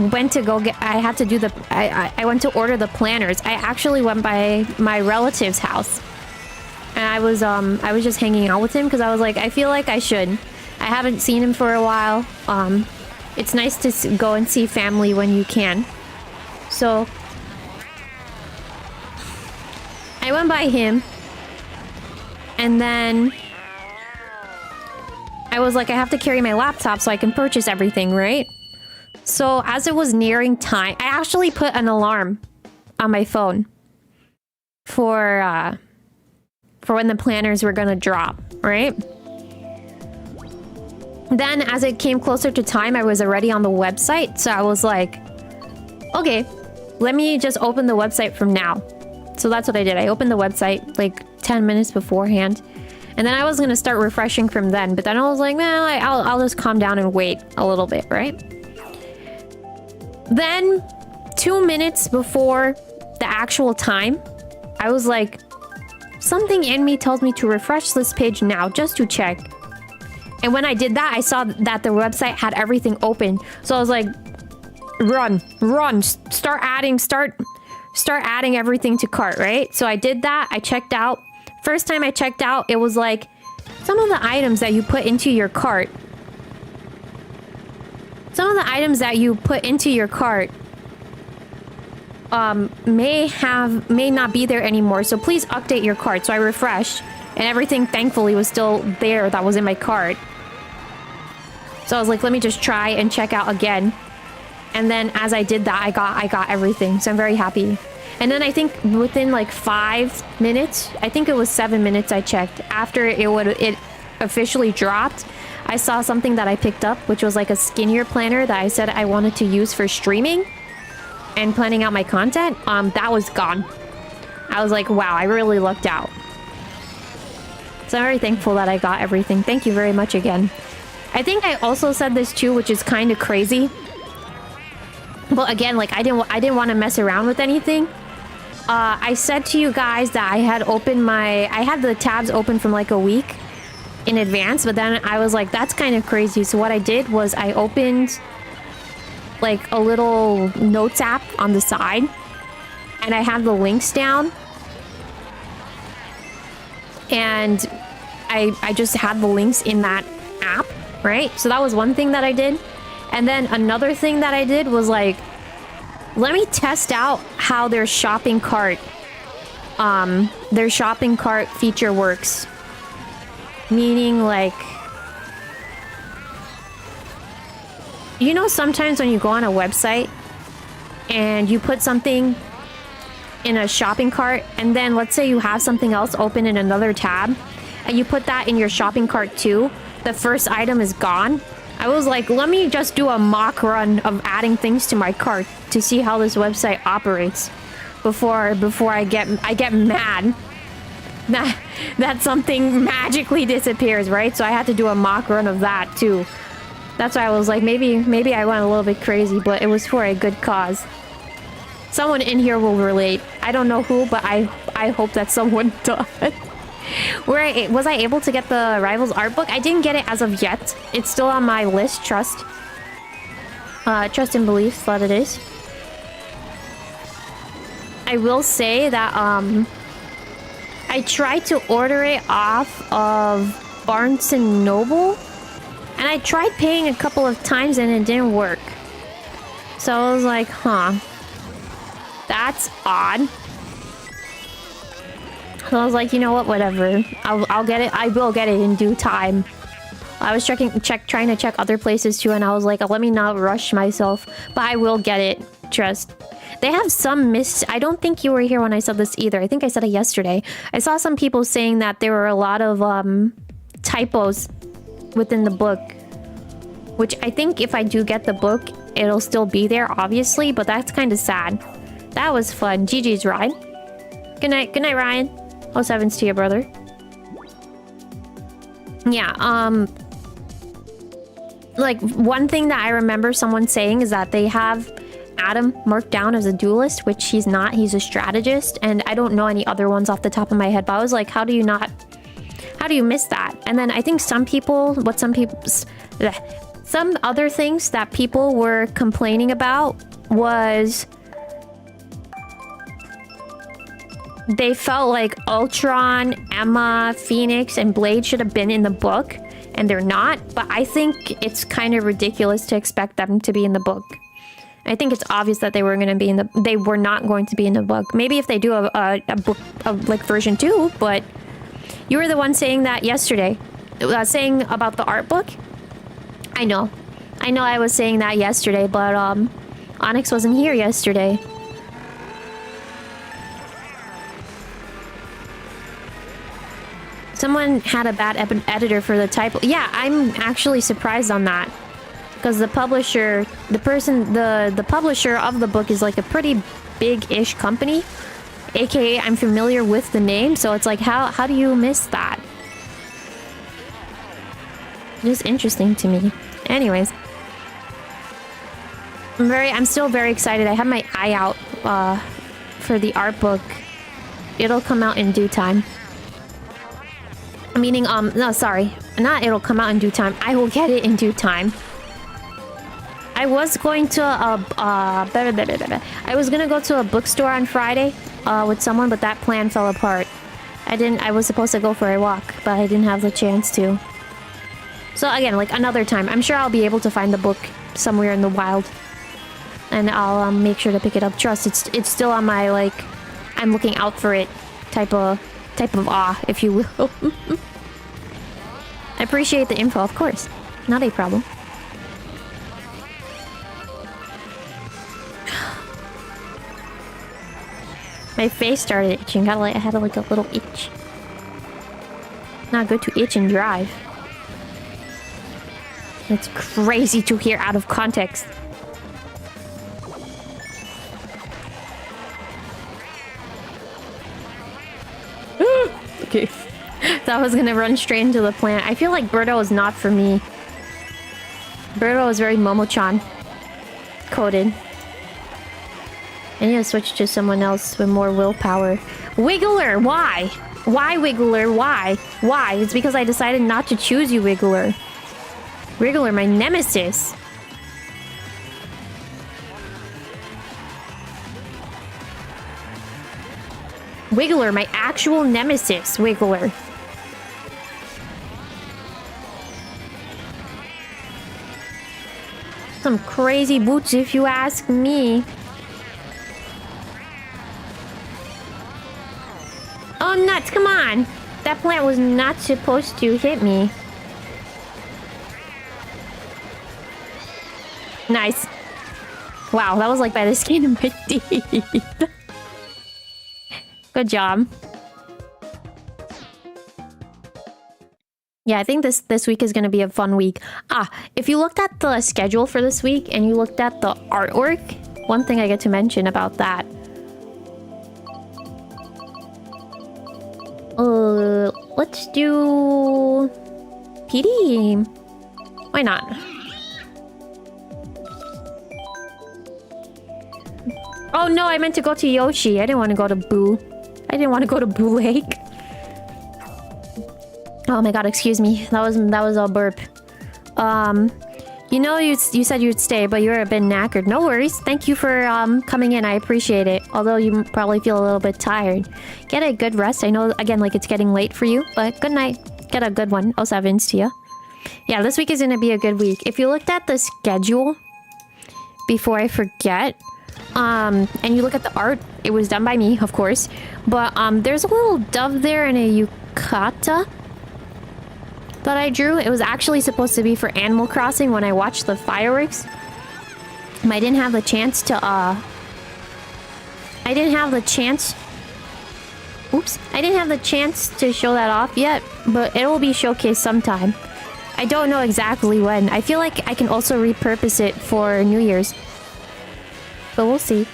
went to go get, I had to do the, I went to order the planners. I actually went by my relative's house. And I was just hanging out with him because I was like, I feel like I should. I haven't seen him for a while. It's nice to go and see family when you can. So, I went by him. And then I was like, I have to carry my laptop so I can purchase everything, right? So as it was nearing time, I actually put an alarm on my phone for when the planners were gonna drop, right? Then as it came closer to time, I was already on the website. So I was like, okay, let me just open the website from now. So that's what I did. I opened the website like 10 minutes beforehand. And then I was going to start refreshing from then. But then I was like, well, I'll just calm down and wait a little bit, right? Then 2 minutes before the actual time, I was like, something in me tells me to refresh this page now just to check. And when I did that, I saw that the website had everything open. So I was like, run, start adding everything to cart, right? So I did that. I checked out. First time I checked out, it was like some of the items that you put into your cart. Some of the items that you put into your cart may not be there anymore. So please update your cart. So I refreshed and everything thankfully was still there that was in my cart. So I was like, let me just try and check out again. And then as I did that, I got everything. So I'm very happy. And then I think within like 5 minutes, I think it was 7 minutes I checked. After it officially dropped, I saw something that I picked up, which was like a skinnier planner that I said I wanted to use for streaming and planning out my content. That was gone. I was like, wow, I really lucked out. So I'm very thankful that I got everything. Thank you very much again. I think I also said this too, which is kind of crazy. But again, like I didn't want to mess around with anything. I said to you guys that I had the tabs open from like a week in advance, but then I was like, that's kind of crazy. So what I did was I opened like a little notes app on the side and I have the links down. And I just had the links in that app, right? So that was one thing that I did. And then another thing that I did was like, let me test out how their shopping cart feature works. Meaning like, you know, sometimes when you go on a website and you put something in a shopping cart and then let's say you have something else open in another tab and you put that in your shopping cart too, the first item is gone. I was like, let me just do a mock run of adding things to my cart to see how this website operates before I get mad that something magically disappears, right? So I had to do a mock run of that too. That's why I was like, maybe I went a little bit crazy, but it was for a good cause. Someone in here will relate. I don't know who, but I hope that someone does. Was I able to get the Rivals art book? I didn't get it as of yet. It's still on my list. Trust and belief that it is. I will say that I tried to order it off of Barnes and Noble, and I tried paying a couple of times and it didn't work. So I was like, huh, that's odd. So I was like, you know what, whatever. I'll get it. I will get it in due time. I was trying to check other places too, and I was like, let me not rush myself, but I will get it. Trust. They have some I don't think you were here when I said this either. I think I said it yesterday. I saw some people saying that there were a lot of typos within the book, which I think if I do get the book, it'll still be there, obviously, but that's kind of sad. That was fun. GG's, Ryan. Good night, Ryan. Oh, sevens to you, brother. Yeah, like, one thing that I remember someone saying is that they have Adam marked down as a duelist, which he's not. He's a strategist, and I don't know any other ones off the top of my head, but I was like, how do you not How do you miss that? And then I think some other things that people were complaining about was they felt like Ultron, Emma, Phoenix, and Blade should have been in the book, and they're not. But I think it's kind of ridiculous to expect them to be in the book. I think it's obvious that they were going to be in the. They were not going to be in the book. Maybe if they do a book like version 2, but you were the one saying that yesterday, saying about the art book. I know I was saying that yesterday, but Onyx wasn't here yesterday. Someone had a bad editor for the typo. Yeah, I'm actually surprised on that. Because the publisher, the publisher of the book is like a pretty big-ish company. AKA, I'm familiar with the name, so it's like, how do you miss that? Just interesting to me. Anyways. I'm still very excited. I have my eye out for the art book. It'll come out in due time. Meaning, no, sorry. Not it'll come out in due time. I will get it in due time. I was going to, I was gonna go to a bookstore on Friday, with someone, but that plan fell apart. I was supposed to go for a walk, but I didn't have the chance to. So again, like another time. I'm sure I'll be able to find the book somewhere in the wild. And I'll, make sure to pick it up. Trust, it's still on my, like, I'm looking out for it type of awe, if you will. I appreciate the info, of course. Not a problem. My face started itching. I had like a little itch. Not good to itch and drive. It's crazy to hear out of context. Okay. Thought I was gonna run straight into the plant. I feel like Birdo is not for me. Birdo is very Momo-chan coded. I need to switch to someone else with more willpower. Wiggler, why? Why, Wiggler? Why? Why? It's because I decided not to choose you, Wiggler. Wiggler, my nemesis. Wiggler, my actual nemesis, Wiggler. Some crazy boots if you ask me. Oh, nuts, come on. That plant was not supposed to hit me. Nice. Wow, that was like by the skin of my teeth. Good job. Yeah, I think this week is going to be a fun week. If you looked at the schedule for this week and you looked at the artwork, one thing I get to mention about that. Let's do PD. Why not? Oh no, I meant to go to Yoshi. I didn't want to go to Boo. I didn't want to go to Boo Lake. Oh my god, excuse me. That was a burp. You know, you said you'd stay, but you're a bit knackered. No worries. Thank you for coming in. I appreciate it. Although you probably feel a little bit tired. Get a good rest. I know, again, like it's getting late for you, but good night. Get a good one. 07s to you. Yeah, this week is going to be a good week. If you looked at the schedule before I forget, and you look at the art, it was done by me, of course. But there's a little dove there and a yukata that I drew. It was actually supposed to be for Animal Crossing when I watched the fireworks. I didn't have the chance to I didn't have the chance to show that off yet, but it will be showcased sometime. I don't know exactly when. I feel like I can also repurpose it for New Year's, but we'll see.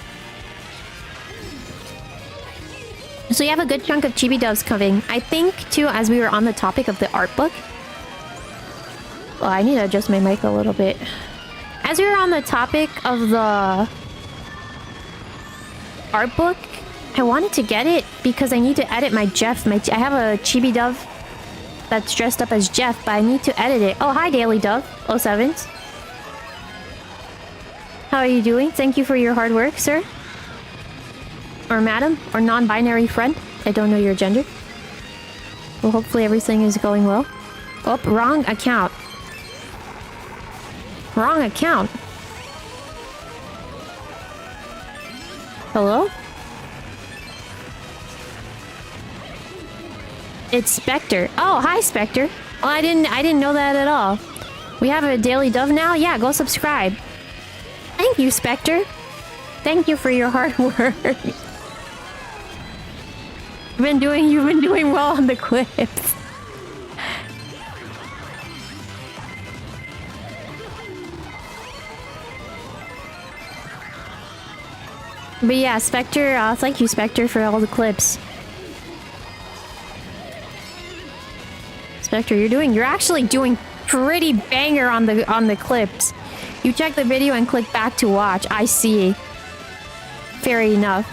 So you have a good chunk of chibi doves coming. I think too, as we were on the topic of the art book. Well, I need to adjust my mic a little bit. As we were on the topic of the art book, I wanted to get it because I need to edit my Jeff. I have a chibi dove that's dressed up as Jeff, but I need to edit it. Oh, hi, Daily Dove. 07s. How are you doing? Thank you for your hard work, sir. Or madam. Or non-binary friend. I don't know your gender. Well, hopefully everything is going well. Oh, wrong account. Wrong account. Hello? It's Spectre. Oh, hi, Spectre. Well, I didn't know that at all. We have a Daily Dove now? Yeah, go subscribe. Thank you, Spectre. Thank you for your hard work. You've been doing well on the clips. But yeah, Spectre, thank you, Spectre, for all the clips. Spectre, you're actually doing pretty banger on the clips. You check the video and click back to watch. I see. Fair enough.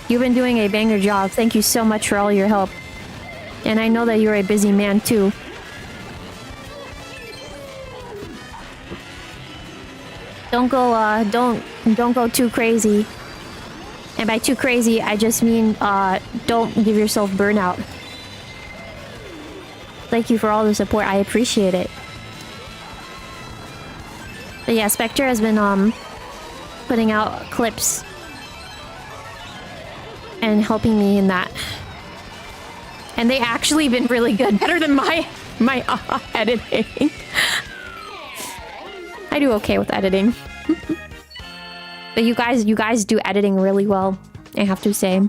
You've been doing a banger job. Thank you so much for all your help. And I know that you're a busy man too. Don't go too crazy. And by too crazy, I just mean don't give yourself burnout. Thank you for all the support. I appreciate it. But yeah, Spectre has been putting out clips and helping me in that. And they actually been really good. Better than my editing. I do okay with editing. But you guys do editing really well, I have to say.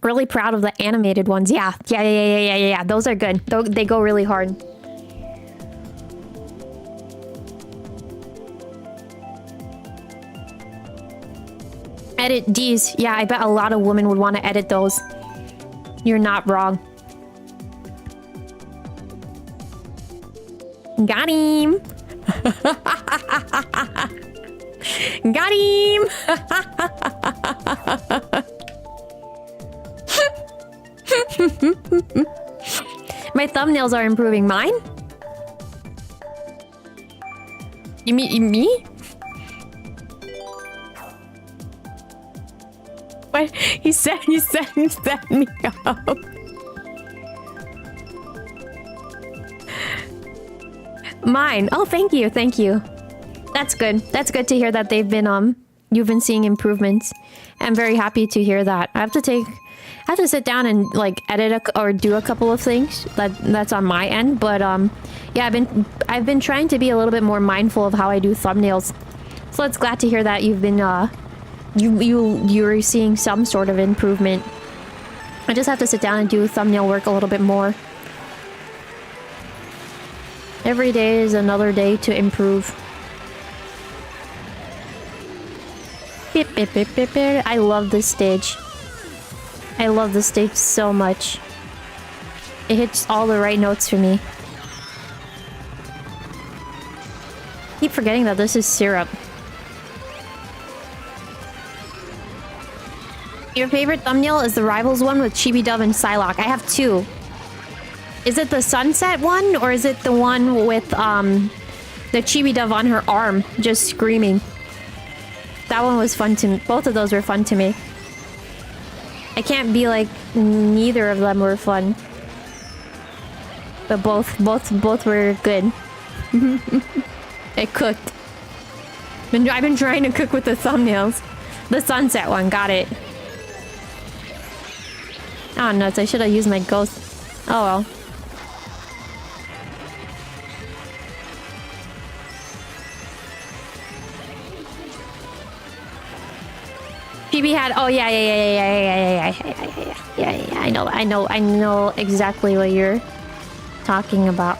Really proud of the animated ones. Yeah. Those are good. They go really hard. Edit these. Yeah, I bet a lot of women would want to edit those. You're not wrong. Got him. Got him. My thumbnails are improving. Mine? You mean me? What? He set me up. Mine. Oh, thank you. That's good. That's good to hear that they've been you've been seeing improvements. I'm very happy to hear that. I have to sit down and like edit or do a couple of things that's on my end, but yeah, I've been trying to be a little bit more mindful of how I do thumbnails. So it's glad to hear that you've been you're seeing some sort of improvement. I just have to sit down and do thumbnail work a little bit more. Every day is another day to improve. I love this stage. I love this stage so much. It hits all the right notes for me. Keep forgetting that this is syrup. Your favorite thumbnail is the Rivals one with Chibi Dove and Psylocke. I have two. Is it the sunset one or is it the one with the Chibi Dove on her arm just screaming? That one was fun to me. Both of those were fun to me. I can't be like neither of them were fun. But both were good. It cooked. I've been trying to cook with the thumbnails. The sunset one, got it. Oh nuts, I should have used my ghost. Oh well. PB had. Oh yeah. I know exactly what you're talking about.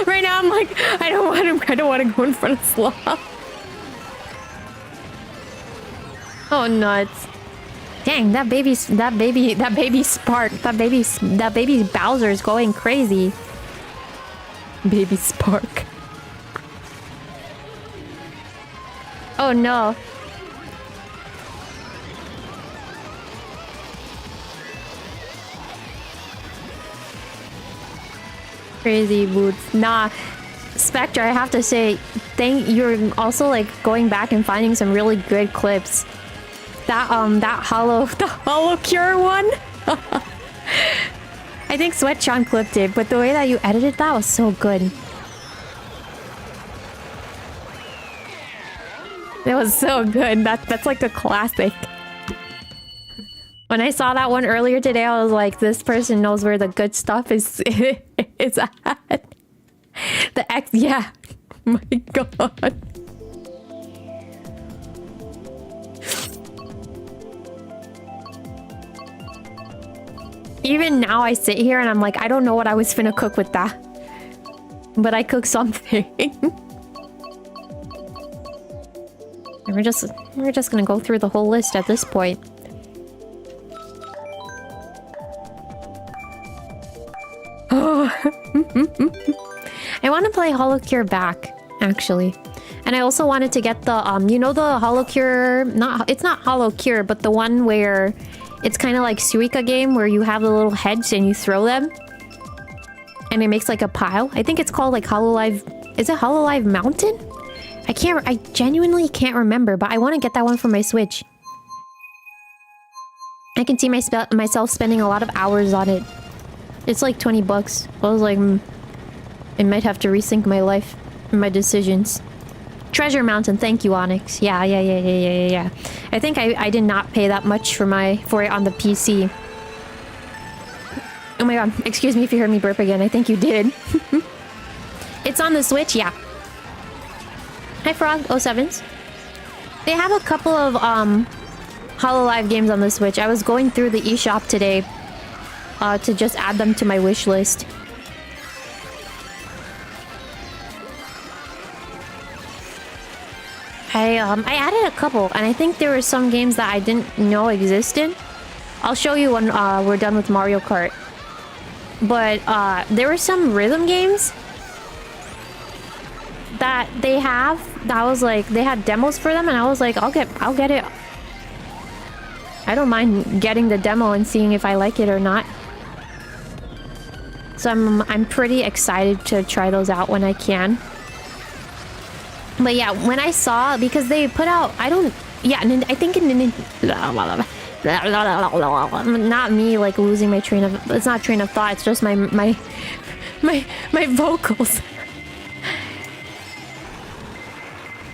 Right now I'm like, I don't want to go in front of Sloth. Oh nuts. Dang, that baby Spark, that baby Bowser is going crazy. Baby Spark. Oh no. Crazy boots. Nah, Spectre, I have to say, you're also like going back and finding some really good clips. That hollow cure one. I think Sweatshon clipped it, but the way that you edited that was so good. It was so good. That's like a classic. When I saw that one earlier today, I was like, this person knows where the good stuff is at. The X, yeah. My god. Even now I sit here and I'm like, I don't know what I was finna cook with that. But I cooked something. And we're just gonna go through the whole list at this point. I want to play HoloCure back, actually. And I also wanted to get the, you know the HoloCure... It's not HoloCure, but the one where it's kind of like Suika game where you have the little heads and you throw them. And it makes like a pile. I think it's called like HoloLive... Is it HoloLive Mountain? I genuinely can't remember, but I want to get that one for my Switch. I can see myself spending a lot of hours on it. It's like 20 bucks. I was like, I might have to rethink my life and my decisions. Treasure Mountain, thank you, Onyx. Yeah. I think I did not pay that much for it on the PC. Oh my god, excuse me if you heard me burp again. I think you did. It's on the Switch, yeah. Hi, Frog. 07s. They have a couple of HoloLive games on the Switch. I was going through the eShop today to just add them to my wish list. I added a couple, and I think there were some games that I didn't know existed. I'll show you when we're done with Mario Kart. But there were some rhythm games that they have that was like, they had demos for them, and I was like, I'll get it. I don't mind getting the demo and seeing if I like it or not. So I'm pretty excited to try those out when I can. But yeah, when I saw, because they put out, I think not me like losing my train of, it's not train of thought, it's just my vocals.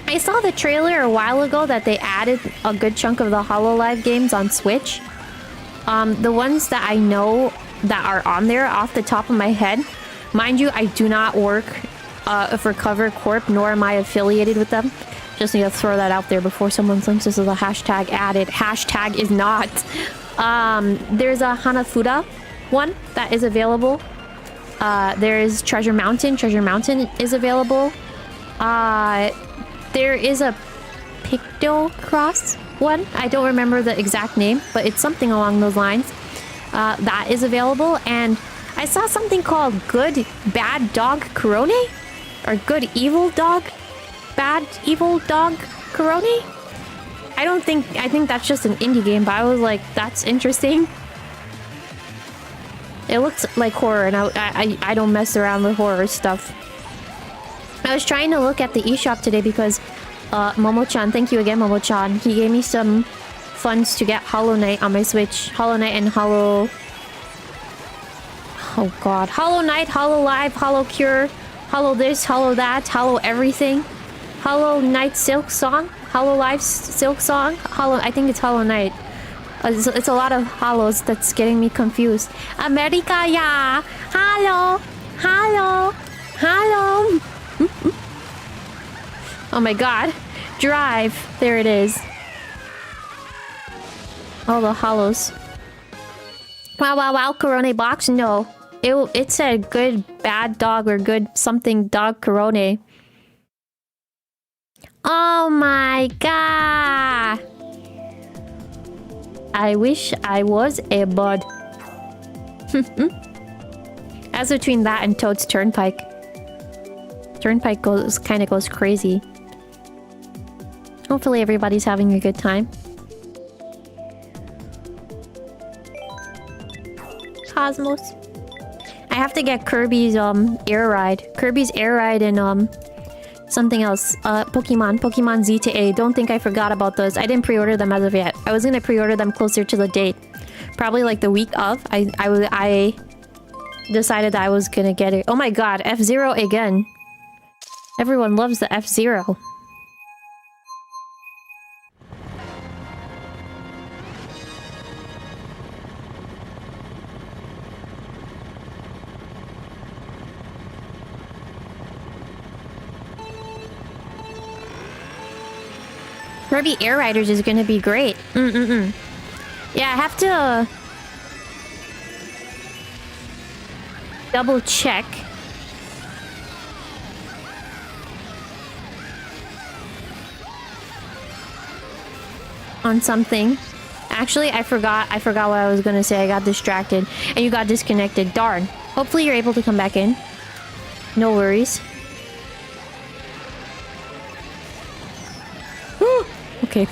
I saw the trailer a while ago that they added a good chunk of the HoloLive games on Switch. The ones that I know that are on there off the top of my head, mind you, I do not work for Cover Corp, nor am I affiliated with them. Just need to throw that out there before someone thinks this is a hashtag added. Hashtag is not. There's a Hanafuda one that is available. There is Treasure Mountain. Treasure Mountain is available. There is a Pictocross one. I don't remember the exact name, but it's something along those lines. That is available. And I saw something called Good Bad Dog 𝗓𝗓𝗡? Or Good Evil Dog? Bad Evil Dog 𝗓𝗓𝗡? I think that's just an indie game, but I was like, that's interesting. It looks like horror, and I don't mess around with horror stuff. I was trying to look at the eShop today because Momo-chan, thank you again, Momo-chan. He gave me some funds to get Hollow Knight on my Switch. Hollow Knight and Hollow... Oh god. Hollow Knight, HoloLive, HoloCure, Hollow this, Hollow that, Hollow everything. Hollow Knight Silksong, HoloLive Silksong, I think it's Hollow Knight. It's a lot of hollows that's getting me confused. America, yeah! Hello! Hello! Hello! Oh my god. Drive. There it is. All the hollows. Wow, wow, wow. 𝗓𝗓𝗡 box? No. It said good bad dog or good something dog 𝗓𝗓𝗡. Oh my god. I wish I was a bud. As between that and Toad's Turnpike. Turnpike kind of goes crazy. Hopefully everybody's having a good time. Cosmos. I have to get Kirby's air ride. Kirby's air ride and something else. Pokemon Z to A. Don't think I forgot about those. I didn't pre-order them as of yet. I was gonna pre-order them closer to the date. Probably like the week of. I decided that I was gonna get it. Oh my god, F-Zero again. Everyone loves the F-Zero. Kirby Air Riders is gonna be great. Yeah, I have to double check. On something. Actually, I forgot what I was gonna say. I got distracted and you got disconnected. Darn. Hopefully you're able to come back in. No worries. Okay.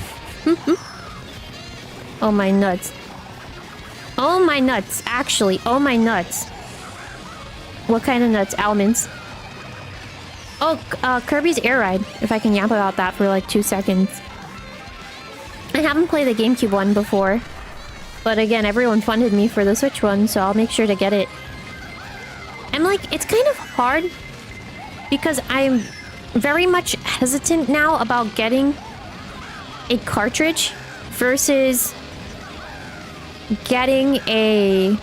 Oh my nuts. Oh my nuts. Actually, oh my nuts. What kind of nuts? Almonds. Oh, Kirby's Air Ride. If I can yap about that for like 2 seconds. I haven't played the GameCube one before. But again, everyone funded me for the Switch one, so I'll make sure to get it. I'm like, it's kind of hard because I'm very much hesitant now about getting a cartridge versus getting a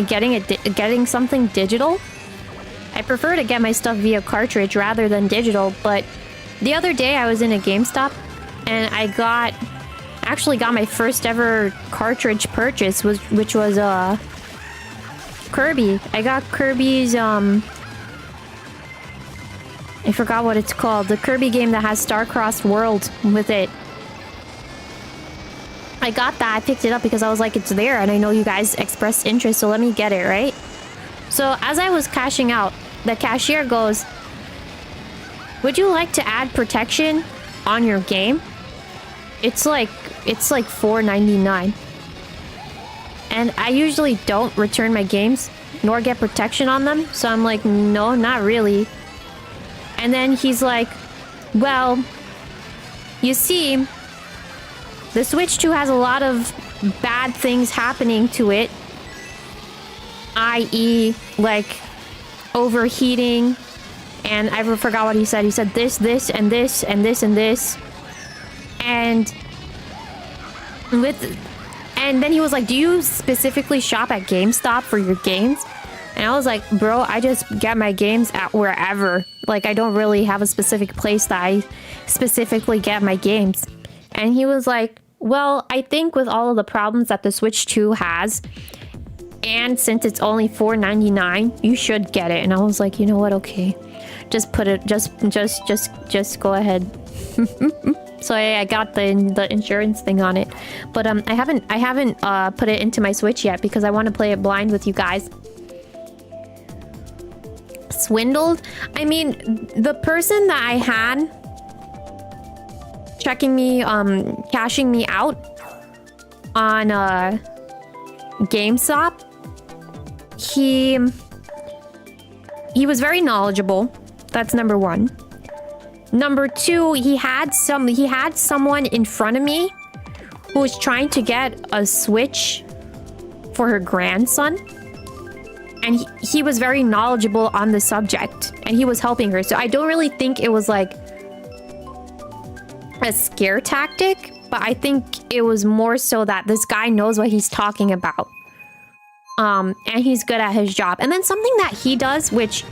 getting something digital. I prefer to get my stuff via cartridge rather than digital, but the other day I was in a GameStop and I actually got my first ever cartridge purchase, which was Kirby. I got Kirby's I forgot what it's called. The Kirby game that has Star-Crossed World with it. I got that. I picked it up because I was like, it's there. And I know you guys expressed interest, so let me get it, right? So as I was cashing out, the cashier goes, would you like to add protection on your game? It's like $4.99. And I usually don't return my games, nor get protection on them. So I'm like, no, not really. And then he's like, well, you see, the Switch 2 has a lot of bad things happening to it. I.e., like, overheating. And I forgot what he said. He said this, and this, and this, and this. And then he was like, do you specifically shop at GameStop for your games? And I was like, bro, I just get my games at wherever. Like, I don't really have a specific place that I specifically get my games. And he was like, well, I think with all of the problems that the Switch 2 has, and since it's only $4.99, you should get it. And I was like, you know what? Okay. Just put it, just go ahead. So I got the insurance thing on it. But I haven't put it into my Switch yet because I want to play it blind with you guys. Swindled? I mean, the person that I had checking me, cashing me out on GameStop, he was very knowledgeable. That's number one. Number two, he had someone in front of me who was trying to get a Switch for her grandson. And he was very knowledgeable on the subject. And he was helping her. So I don't really think it was like a scare tactic. But I think it was more so that this guy knows what he's talking about. And he's good at his job. And then something that he does, which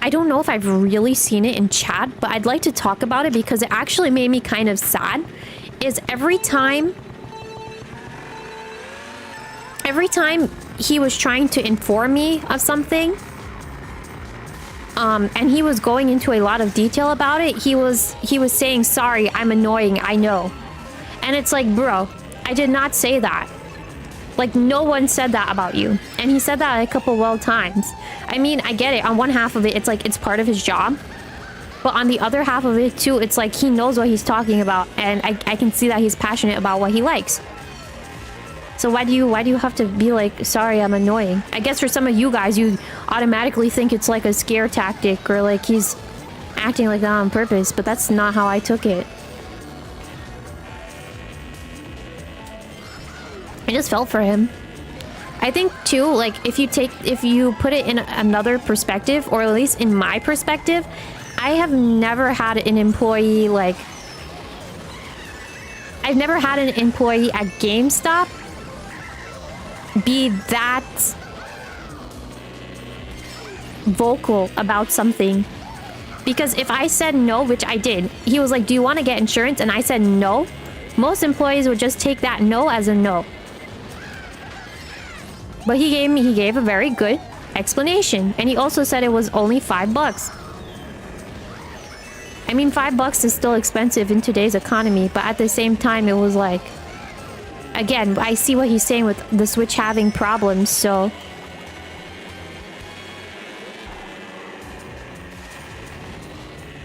I don't know if I've really seen it in chat, but I'd like to talk about it because it actually made me kind of sad, is every time he was trying to inform me of something, and he was going into a lot of detail about it, he was saying, sorry, I'm annoying, I know. And it's like, bro, I did not say that. Like, no one said that about you. And he said that a couple times. I mean, I get it. On one half of it, it's like, it's part of his job. But on the other half of it, too, it's like he knows what he's talking about. And I can see that he's passionate about what he likes. So why do you have to be like, sorry, I'm annoying? I guess for some of you guys, you automatically think it's like a scare tactic. Or like he's acting like that on purpose. But that's not how I took it. I just felt for him. I think too, like if you put it in another perspective, or at least in my perspective, I have never had an employee like... I've never had an employee at GameStop be that vocal about something. Because if I said no, which I did, he was like, do you want to get insurance? And I said no. Most employees would just take that no as a no. But he gave a very good explanation. And he also said it was only $5. I mean, $5 is still expensive in today's economy, but at the same time, it was like... Again, I see what he's saying with the Switch having problems, so...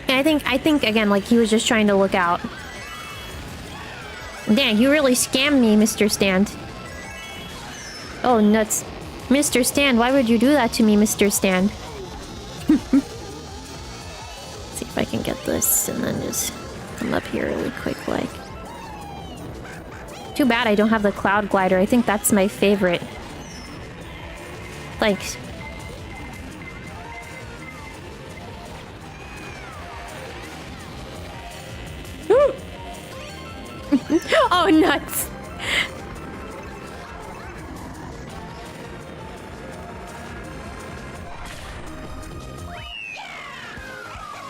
And I think, again, like, he was just trying to look out. Damn, you really scammed me, Mr. Stand. Oh, nuts. Mr. Stand, why would you do that to me, Mr. Stand? See if I can get this and then just come up here really quick, like. Too bad I don't have the cloud glider. I think that's my favorite. Like... Oh, nuts!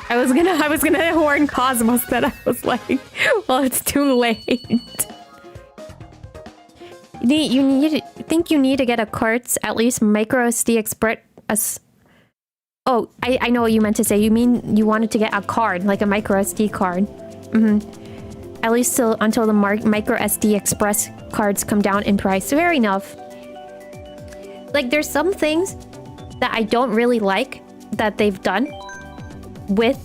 I was gonna warn Cosmos that I was like, well, it's too late. Think you need to get a KART, at least micro SD express. Oh, I know what you meant to say. You mean you wanted to get a card, like a micro SD card. At least until the micro SD express cards come down in price. Fair enough. Like, there's some things that I don't really like that they've done with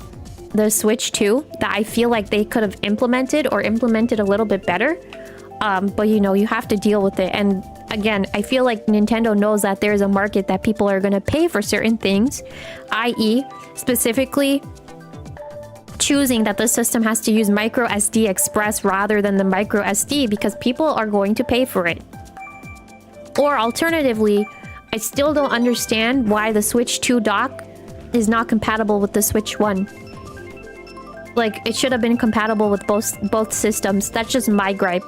the Switch 2 that I feel like they could have implemented a little bit better. But you know, you have to deal with it. And again, I feel like Nintendo knows that there's a market that people are going to pay for certain things, i.e. specifically choosing that the system has to use micro SD express rather than the micro SD because people are going to pay for it. Or alternatively, I still don't understand why the Switch 2 dock is not compatible with the Switch 1. Like, it should have been compatible with both systems. That's just my gripe.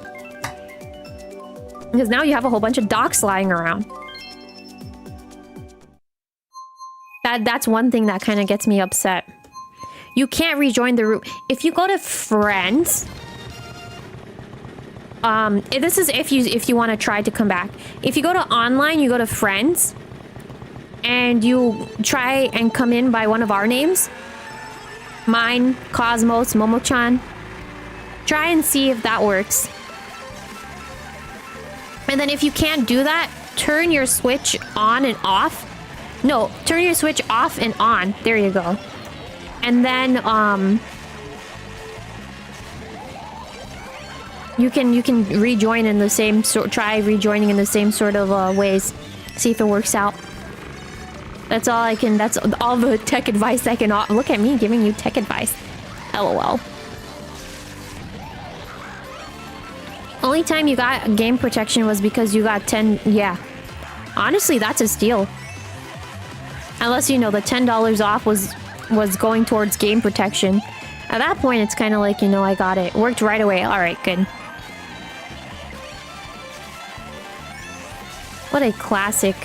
Because now you have a whole bunch of docks lying around. That's one thing that kind of gets me upset. You can't rejoin the room. If you go to friends... this is if you want to try to come back. If you go to online, you go to friends. And you try and come in by one of our names. Mine, Cosmos, Momo-chan. Try and see if that works. And then if you can't do that, turn your Switch on and off. No, turn your Switch off and on. There you go. And then, you can rejoin in the same sort. Try rejoining in the same sort of ways. See if it works out. That's all I can. That's all the tech advice I can. Look at me giving you tech advice. LOL. Only time you got game protection was because you got 10. Yeah. Honestly, that's a steal. Unless, you know, the $10 off was going towards game protection. At that point, it's kind of like, you know, I got it. Worked right away. All right, good. What a classic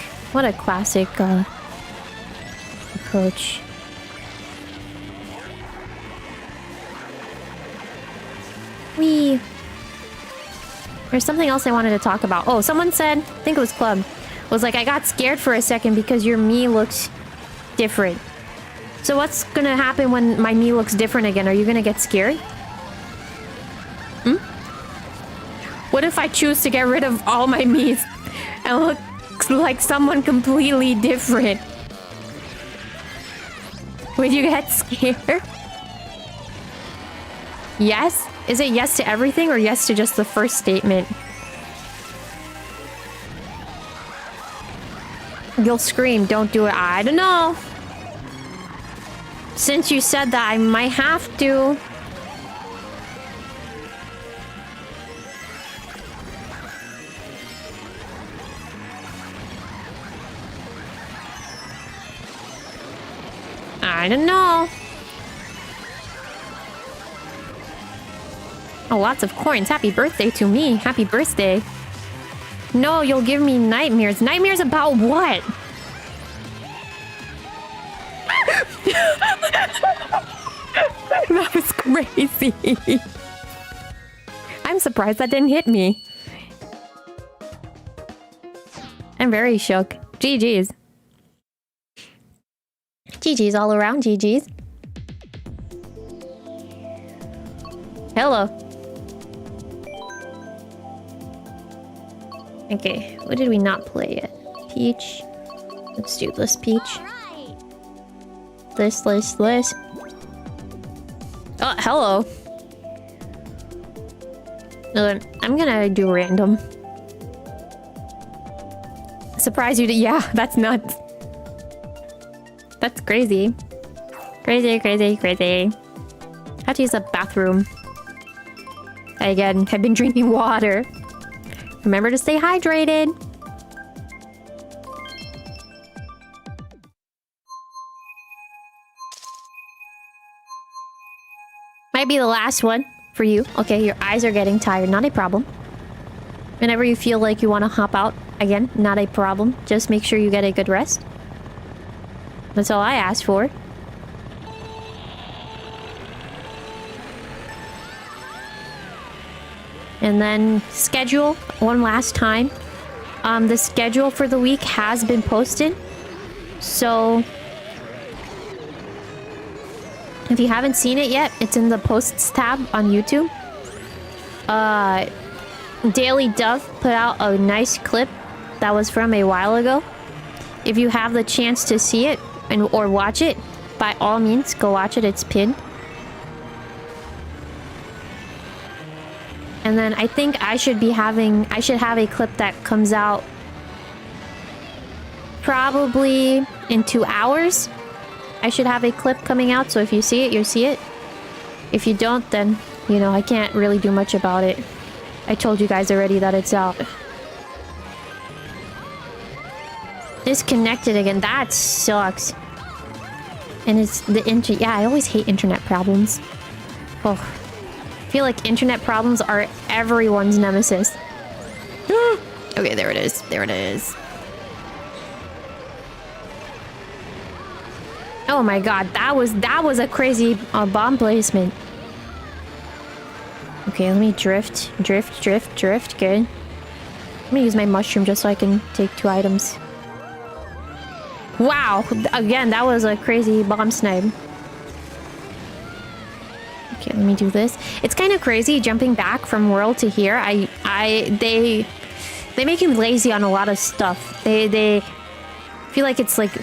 approach. There's something else I wanted to talk about. Oh, someone said, I think it was Club, was like, I got scared for a second because your Mii looks different. So what's gonna happen when my Mii looks different again? Are you gonna get scared? What if I choose to get rid of all my meats and look like someone completely different? Would you get scared? Yes? Is it yes to everything or yes to just the first statement? You'll scream, don't do it. I don't know. Since you said that, I might have to. I don't know. Oh, lots of coins. Happy birthday to me. Happy birthday. No, you'll give me nightmares. Nightmares about what? That was crazy. I'm surprised that didn't hit me. I'm very shook. GG's. GG's all around. GG's. Hello. Okay, what did we not play yet? Peach. Let's do this peach. This. Oh, hello. I'm gonna do random. Surprise you to— yeah, that's nuts. That's crazy. Crazy. How to use a bathroom. Again, I've been drinking water. Remember to stay hydrated. Might be the last one for you. Okay, your eyes are getting tired. Not a problem. Whenever you feel like you want to hop out, again, not a problem. Just make sure you get a good rest. That's all I asked for. And then schedule one last time. The schedule for the week has been posted. So if you haven't seen it yet, it's in the posts tab on YouTube. Daily Dove put out a nice clip that was from a while ago. If you have the chance to see it or watch it, by all means, go watch it. It's pinned. And then I think I should have a clip that comes out probably in 2 hours. I should have a clip coming out, so if you see it, you see it. If you don't, then, you know, I can't really do much about it. I told you guys already that it's out. Disconnected again. That sucks. And it's the yeah, I always hate internet problems. Oh. I feel like internet problems are everyone's nemesis. Okay, there it is. There it is. Oh my god, that was a crazy bomb placement. Okay, let me drift. Good. Let me use my mushroom just so I can take 2 items. Wow, again, that was a crazy bomb snipe. Okay, let me do this. It's kind of crazy jumping back from world to here. They make you lazy on a lot of stuff. They feel like it's like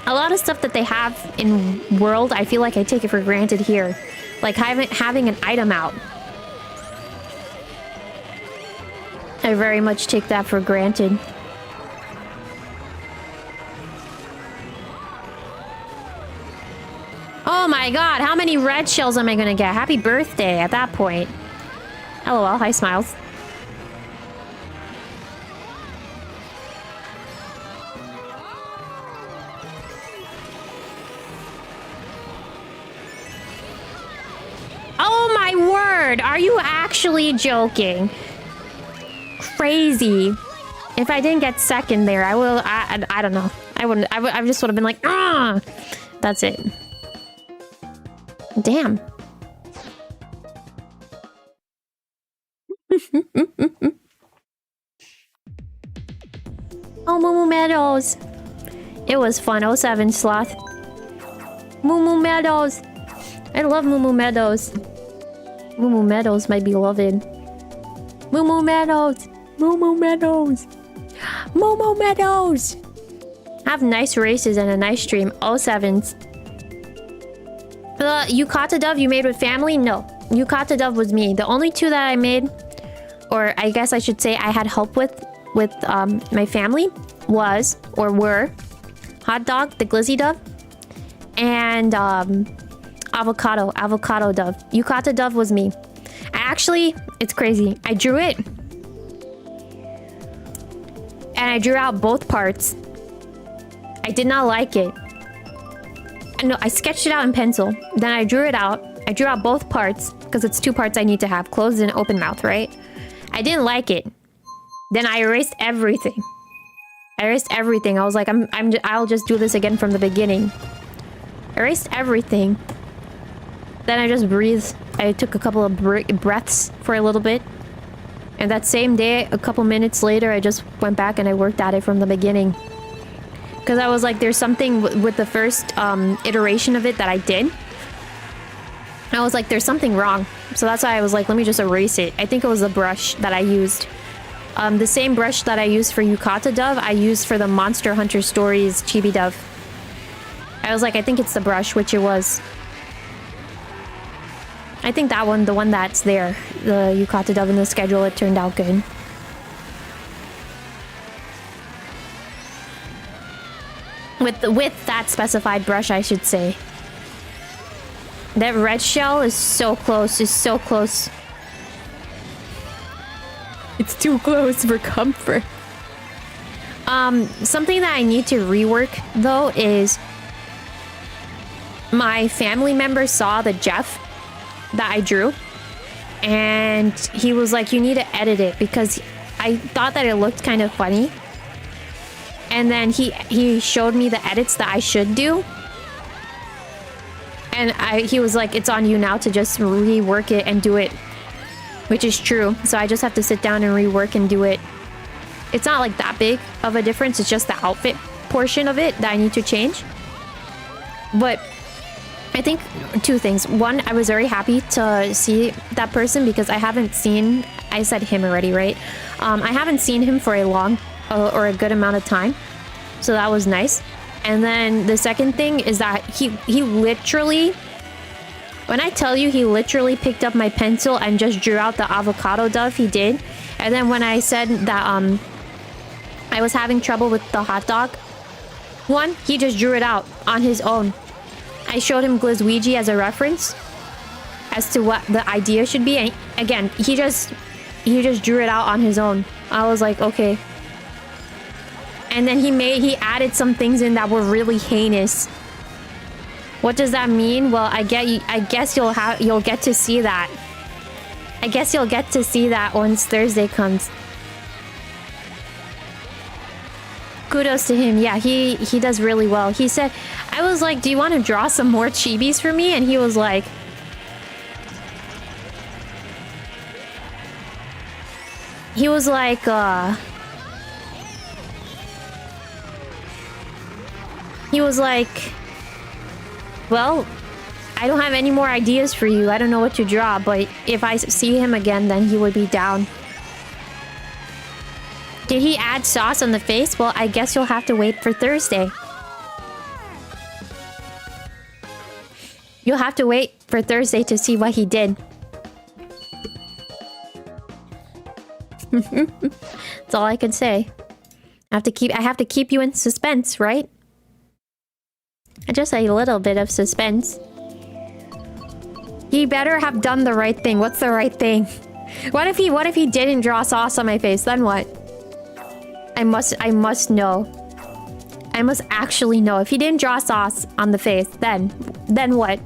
a lot of stuff that they have in world. I feel like I take it for granted here, like having an item out. I very much take that for granted. Oh my god, how many red shells am I gonna get? Happy birthday at that point. LOL, hi smiles. Oh my word, are you actually joking? Crazy. If I didn't get second there, I don't know. I wouldn't, I just would have been like, ah! That's it. Damn. Oh, Moo Meadows. It was fun. 07 Sloth. Moo Meadows. I love Moo Meadows. Moo Meadows, my beloved. Moo Meadows. Moo Meadows. Moo Meadows. Have nice races and a nice stream. 07s. The 𝗩𝗏𝗙𝗥 you made with family? No. 𝗩𝗏𝗙𝗥 was me. The only two that I made, or I guess I should say I had help with my family, were hot dog, the glizzy dove, and avocado dove. 𝗩𝗏𝗙𝗥 was me. It's crazy. I drew it, and I drew out both parts. I did not like it. No, I sketched it out in pencil. Then I drew it out. I drew out both parts because it's two parts I need to have, closed and open mouth, right? I didn't like it. Then I erased everything. I was like, I'll just do this again from the beginning. Erased everything. Then I just breathed. I took a couple of breaths for a little bit. And that same day, a couple minutes later, I just went back and I worked at it from the beginning. Because I was like, there's something with the first iteration of it that I did. I was like, there's something wrong. So that's why I was like, let me just erase it. I think it was the brush that I used. The same brush that I used for 𝗩𝗏𝗙𝗥, I used for the Monster Hunter Stories chibi dove. I was like, I think it's the brush, which it was. I think that one, the one that's there, the 𝗩𝗏𝗙𝗥 in the schedule, it turned out good. With that specified brush, I should say. That red shell is so close. It's so close. It's too close for comfort. Something that I need to rework, though, is... my family member saw the Jeff that I drew. And he was like, you need to edit it, because I thought that it looked kind of funny. And then he showed me the edits that I should do. And he was like, it's on you now to just rework it and do it. Which is true. So I just have to sit down and rework and do it. It's not like that big of a difference. It's just the outfit portion of it that I need to change. But I think two things. One, I was very happy to see that person because I haven't seen... I said him already, right? I haven't seen him for a long or a good amount of time. So that was nice. And then the second thing is that he literally... when I tell you he literally picked up my pencil and just drew out the avocado dove, he did. And then when I said that I was having trouble with the hot dog one, he just drew it out on his own. I showed him 𝗓𝗡𝗙𝗥 as a reference as to what the idea should be. And again, he just drew it out on his own. I was like, okay. And then he added some things in that were really heinous. What does that mean? Well, I guess you'll get to see that. I guess you'll get to see that once Thursday comes. Kudos to him. Yeah, he does really well. He said, I was like, do you want to draw some more chibis for me? And he was like... he was like, well, I don't have any more ideas for you. I don't know what to draw, but if I see him again, then he would be down. Did he add sauce on the face? Well, I guess you'll have to wait for Thursday. You'll have to wait for Thursday to see what he did. That's all I can say. I have to keep you in suspense, right? Just a little bit of suspense. He better have done the right thing. What's the right thing? What if he didn't draw sauce on my face? Then what? I must know. I must actually know. If he didn't draw sauce on the face, then what?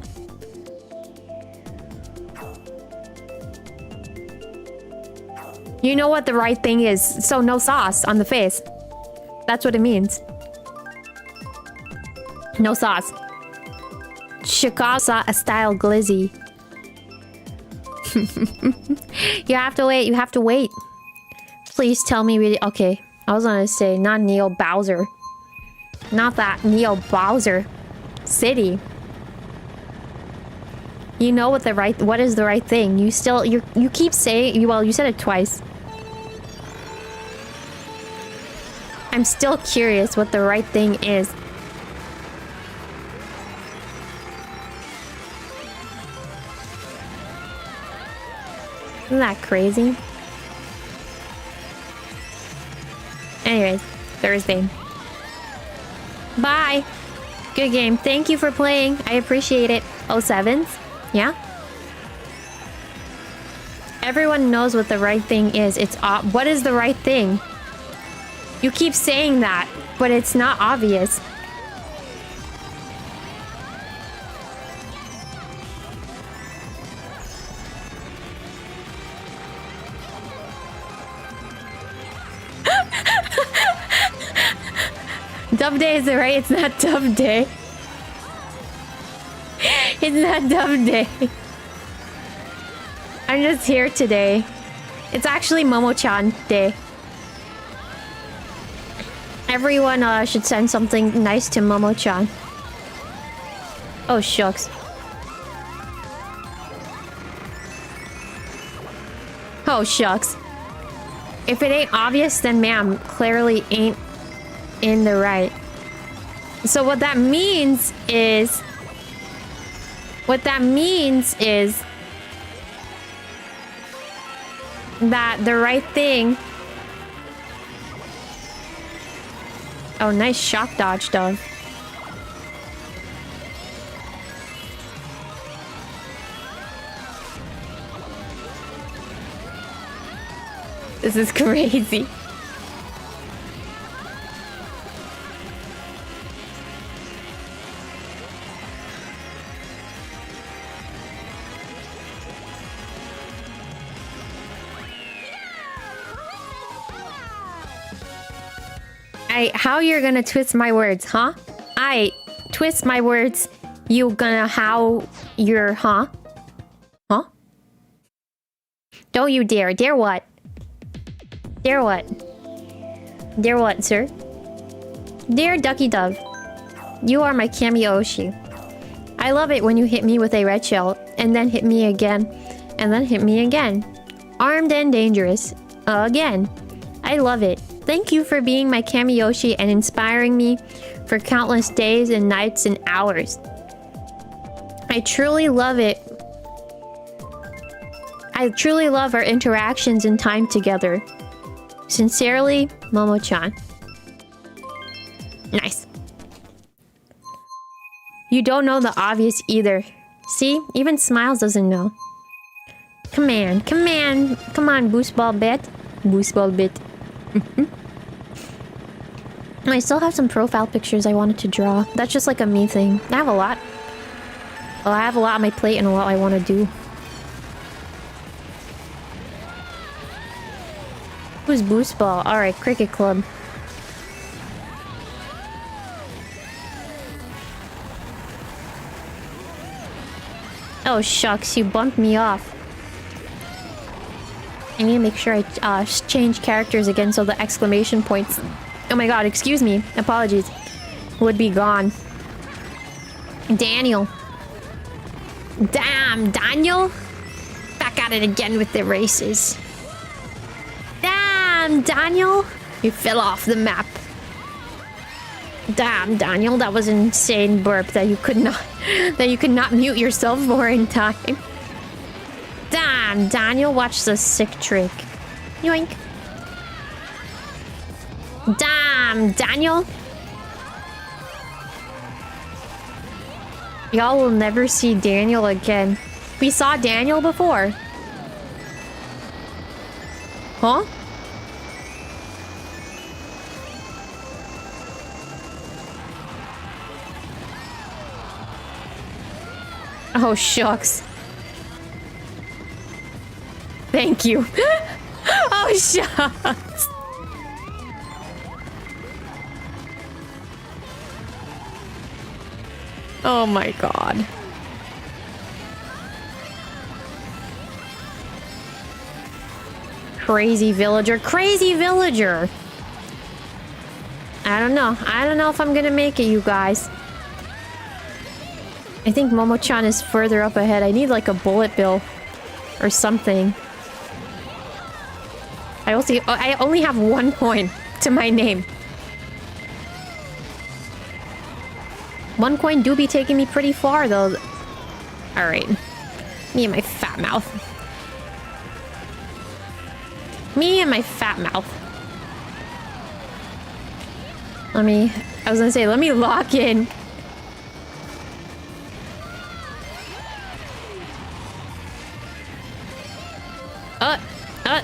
You know what the right thing is. So no sauce on the face. That's what it means. No sauce. 𝗩𝗏𝗙𝗥 glizzy. You have to wait. You have to wait. Please tell me really... okay. I was gonna say, not Neo Bowser. Not that Neo Bowser City. You know what is the right thing. You keep saying... well, you said it twice. I'm still curious what the right thing is. Isn't that crazy? Anyways, Thursday. Bye! Good game. Thank you for playing. I appreciate it. 07s? Yeah? Everyone knows what the right thing is. It's what is the right thing? You keep saying that, but it's not obvious. Dub day is right. It's not dub day. It's not dub day. I'm just here today. It's actually Momo-chan day. Everyone should send something nice to Momo-chan. Oh, shucks. Oh, shucks. If it ain't obvious, then ma'am clearly ain't in the right. So what that means is... What that means is... that the right thing... Oh, nice shock dodge, Dove. This is crazy. How you're gonna twist my words, huh? I twist my words. You gonna how your huh? Huh? Don't you dare. Dare what? Dare what? Dare what, sir? Dear Ducky Dove, you are my Kamioshi. I love it when you hit me with a red shell, and then hit me again, and then hit me again. Armed and dangerous. Again. I love it. Thank you for being my Kamiyoshi and inspiring me for countless days and nights and hours. I truly love it. I truly love our interactions and time together. Sincerely, Momo-chan. Nice. You don't know the obvious either. See? Even Smiles doesn't know. Come on, come on. Come on, Boost Ball Bit. Boost Ball Bit. I still have some profile pictures I wanted to draw. That's just like a me thing. I have a lot. Well, I have a lot on my plate and a lot I want to do. Who's Boost Ball? Alright, Cricket Club. Oh shucks, you bumped me off. I need to make sure I change characters again so the exclamation points... Oh my god, excuse me. Apologies. Would be gone. Daniel. Damn, Daniel. Back at it again with the races. Damn, Daniel. You fell off the map. Damn, Daniel, that was an insane burp that you could not mute yourself for in time. Damn, Daniel, watch the sick trick. Yoink. Damn, Daniel. Y'all will never see Daniel again. We saw Daniel before. Huh? Oh, shucks. Thank you. Oh, shucks. Oh my god. Crazy villager. Crazy villager! I don't know. I don't know if I'm gonna make it, you guys. I think Momo-chan is further up ahead. I need like a bullet bill. Or something. I only have 1 point to my name. 1 coin do be taking me pretty far, though. Alright. Me and my fat mouth. Me and my fat mouth. I was gonna say, let me lock in.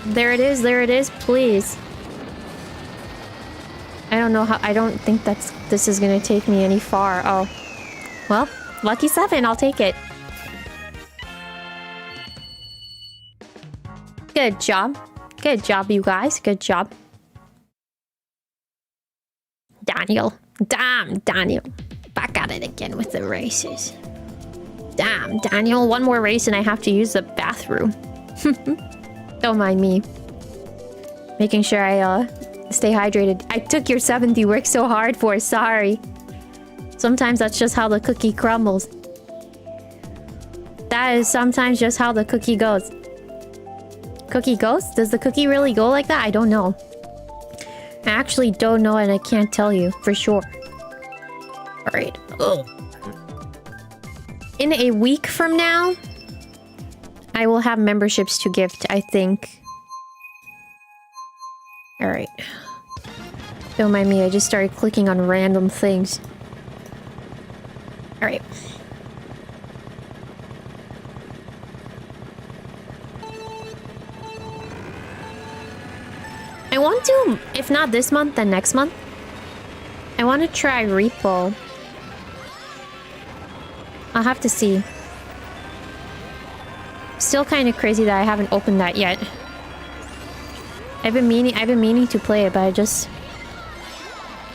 There it is, please. I don't know how, I don't think this is gonna take me any far. Oh. Well, lucky 7, I'll take it. Good job. Good job, you guys. Good job. Daniel. Damn, Daniel. Back at it again with the races. Damn, Daniel. 1 more race and I have to use the bathroom. Don't mind me. Making sure I stay hydrated. I took your 7th you worked so hard for. Sorry. Sometimes that's just how the cookie crumbles. That is sometimes just how the cookie goes. Cookie goes? Does the cookie really go like that? I don't know. I actually don't know and I can't tell you for sure. Alright. In a week from now, I will have memberships to gift, I think. Alright. Don't mind me, I just started clicking on random things. Alright. I want to, if not this month, then next month. I want to try Repo. I'll have to see. Still kind of crazy that I haven't opened that yet. I've been meaning to play it, but I just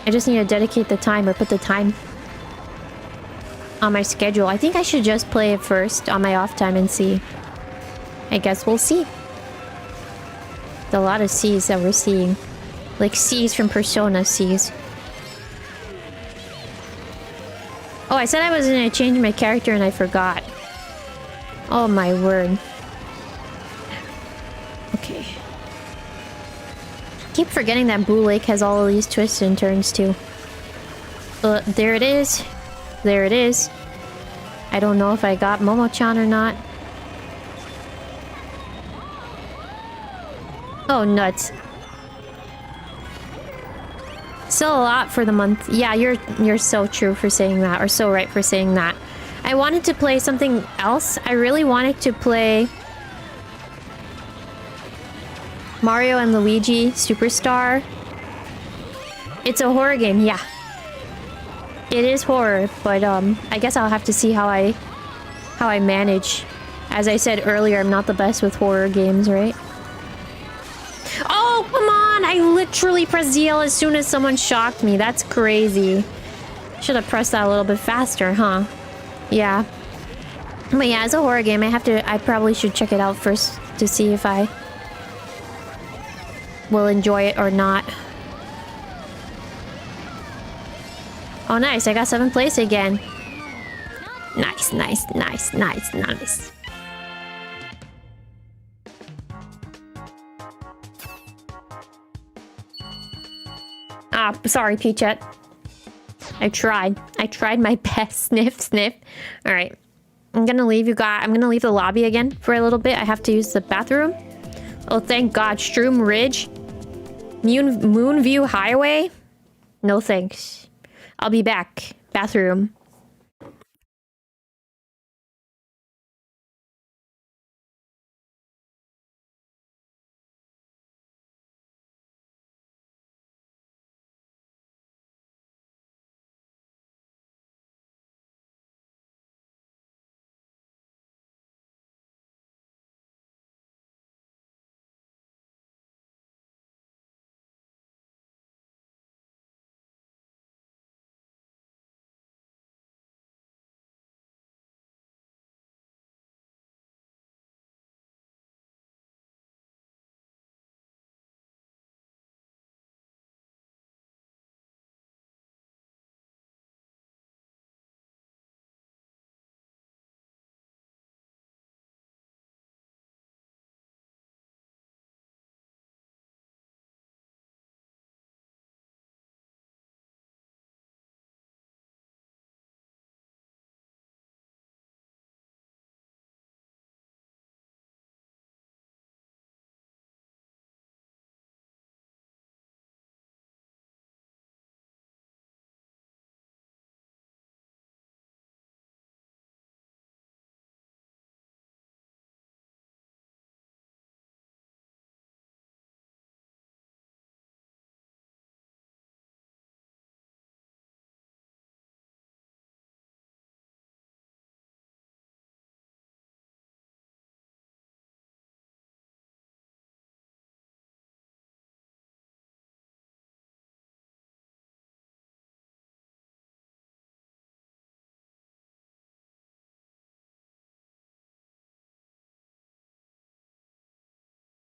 need to dedicate the time or put the time on my schedule. I think I should just play it first on my off time and see. I guess we'll see. A lot of C's that we're seeing. Like C's from Persona C's. Oh, I said I was gonna change my character and I forgot. Oh my word. Okay. Keep forgetting that Blue Lake has all of these twists and turns too. There it is. There it is. I don't know if I got Momo-chan or not. Oh, nuts. Still a lot for the month. Yeah, you're so true for saying that, or so right for saying that. I wanted to play something else. I really wanted to play Mario and Luigi Superstar. It's a horror game, yeah. It is horror, but I guess I'll have to see how I manage. As I said earlier, I'm not the best with horror games, right? Oh, come on! I literally pressed ZL as soon as someone shocked me. That's crazy. Should have pressed that a little bit faster, huh? Yeah. But yeah, as a horror game, I probably should check it out first to see if I will enjoy it or not. Oh, nice. I got 7th place again. Nice, nice, nice, nice, nice. Ah, sorry, Peachette. I tried. I tried my best. Sniff, sniff. Alright. I'm gonna leave you guys. I'm gonna leave the lobby again for a little bit. I have to use the bathroom. Oh, thank God. Stroom Ridge. Moonview Highway? No thanks. I'll be back. Bathroom.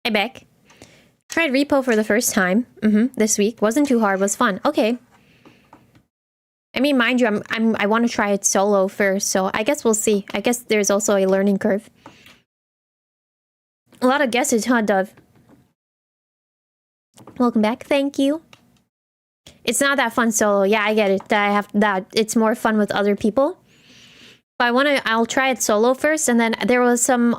Hey, Beck. Tried repo for the first time. This week. Wasn't too hard. Was fun. Okay. I mean, mind you, I want to try it solo first, so I guess we'll see. I guess there's also a learning curve. A lot of guesses, huh, Dove? Welcome back. Thank you. It's not that fun solo. Yeah, I get it. It's more fun with other people. But I'll try it solo first, and then there was some,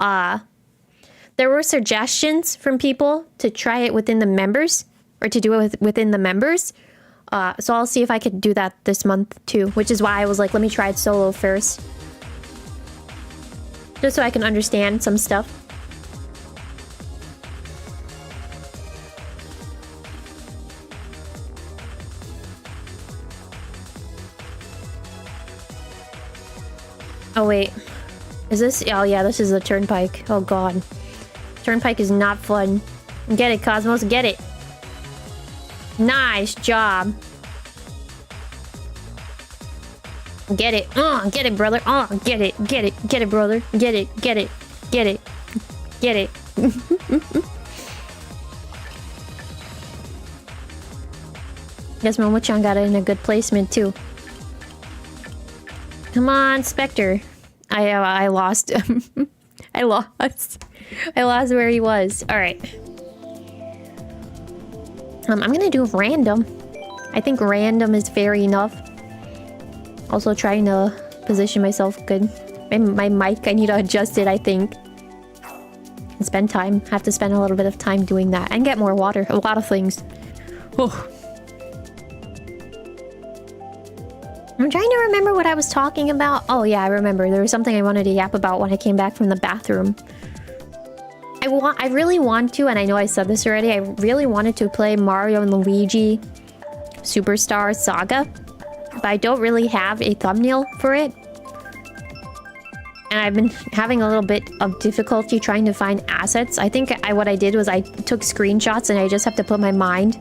there were suggestions from people to try it within the members, or to do it within the members. So I'll see if I could do that this month too, which is why I was like, let me try it solo first. Just so I can understand some stuff. Oh wait, is this? Oh yeah, this is the turnpike. Oh god. Turnpike is not fun. Get it, Cosmos, get it. Nice job. Get it. Get it, brother. Get it. Get it. Get it, brother. Get it. Get it. Get it. Get it. Guess Momo-chan got it in a good placement, too. Come on, Spectre. I lost. I lost. I lost where he was. Alright. I'm gonna do random. I think random is fair enough. Also trying to position myself good. My mic, I need to adjust it, I think. And spend time. Have to spend a little bit of time doing that. And get more water. A lot of things. Oh. I'm trying to remember what I was talking about. Oh yeah, I remember. There was something I wanted to yap about when I came back from the bathroom. I really want to, and I know I said this already, I really wanted to play Mario and Luigi Superstar Saga, but I don't really have a thumbnail for it. And I've been having a little bit of difficulty trying to find assets. I think what I did was I took screenshots, and I just have to put my mind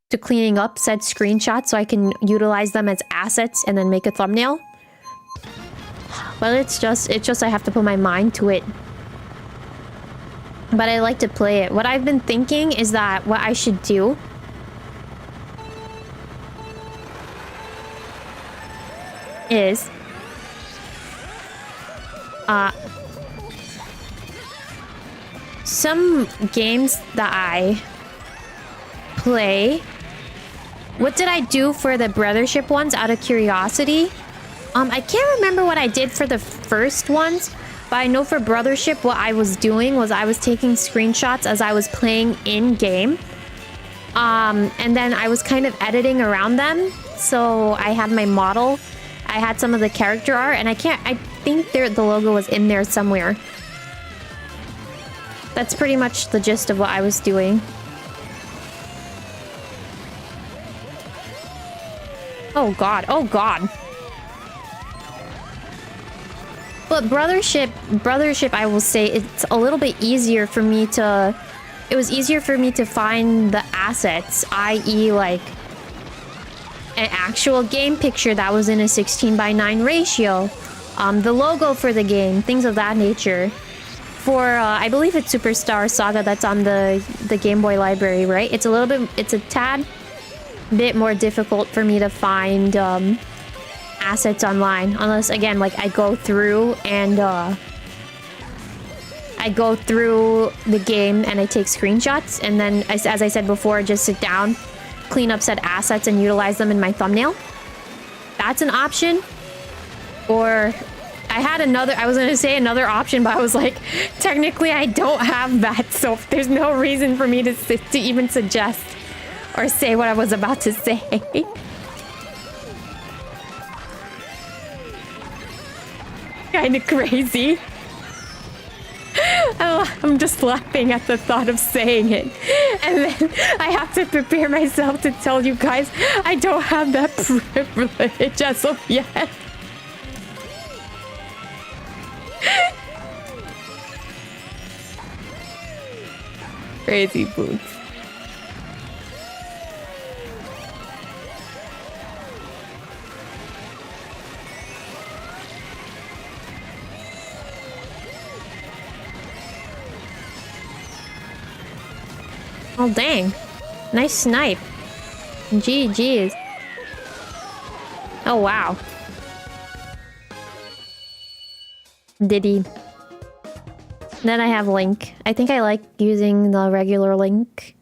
to cleaning up said screenshots so I can utilize them as assets and then make a thumbnail. But it's just I have to put my mind to it. But I like to play it. What I've been thinking is that what I should do is some games that I play. What did I do for the Brothership ones out of curiosity? I can't remember what I did for the first ones. But I know for Brothership, what I was doing was I was taking screenshots as I was playing in-game. And then I was kind of editing around them. So I had my model. I had some of the character art. And I think the logo was in there somewhere. That's pretty much the gist of what I was doing. Oh god, oh god. But Brothership, I will say, it's a little bit easier for me to... It was easier for me to find the assets, i.e. like an actual game picture that was in a 16:9 ratio. The logo for the game, things of that nature. For, I believe it's Superstar Saga that's on the Game Boy library, right? It's a tad bit more difficult for me to find, assets online, unless again like I go through and I go through the game and I take screenshots, and then as I said before, just sit down, clean up said assets and utilize them in my thumbnail. That's an option. Or I was gonna say another option, but I was like, technically I don't have that, so there's no reason for me to even suggest or say what I was about to say. Kind of crazy. I'm just laughing at the thought of saying it. And then I have to prepare myself to tell you guys I don't have that privilege as of yet. Crazy boots. Oh, dang. Nice snipe. GG's. Oh, wow. Diddy. Then I have Link. I think I like using the regular Link.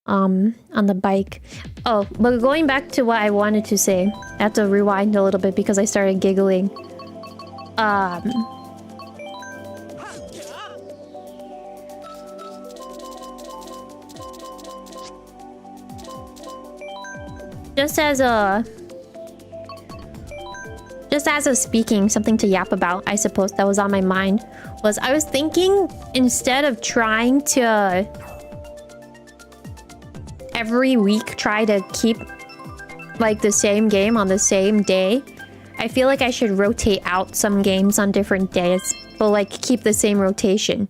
On the bike. Oh, but going back to what I wanted to say. I have to rewind a little bit because I started giggling. Just as a speaking, something to yap about, I suppose, that was on my mind, was I was thinking, instead of trying to every week try to keep like the same game on the same day, I feel like I should rotate out some games on different days, but like keep the same rotation.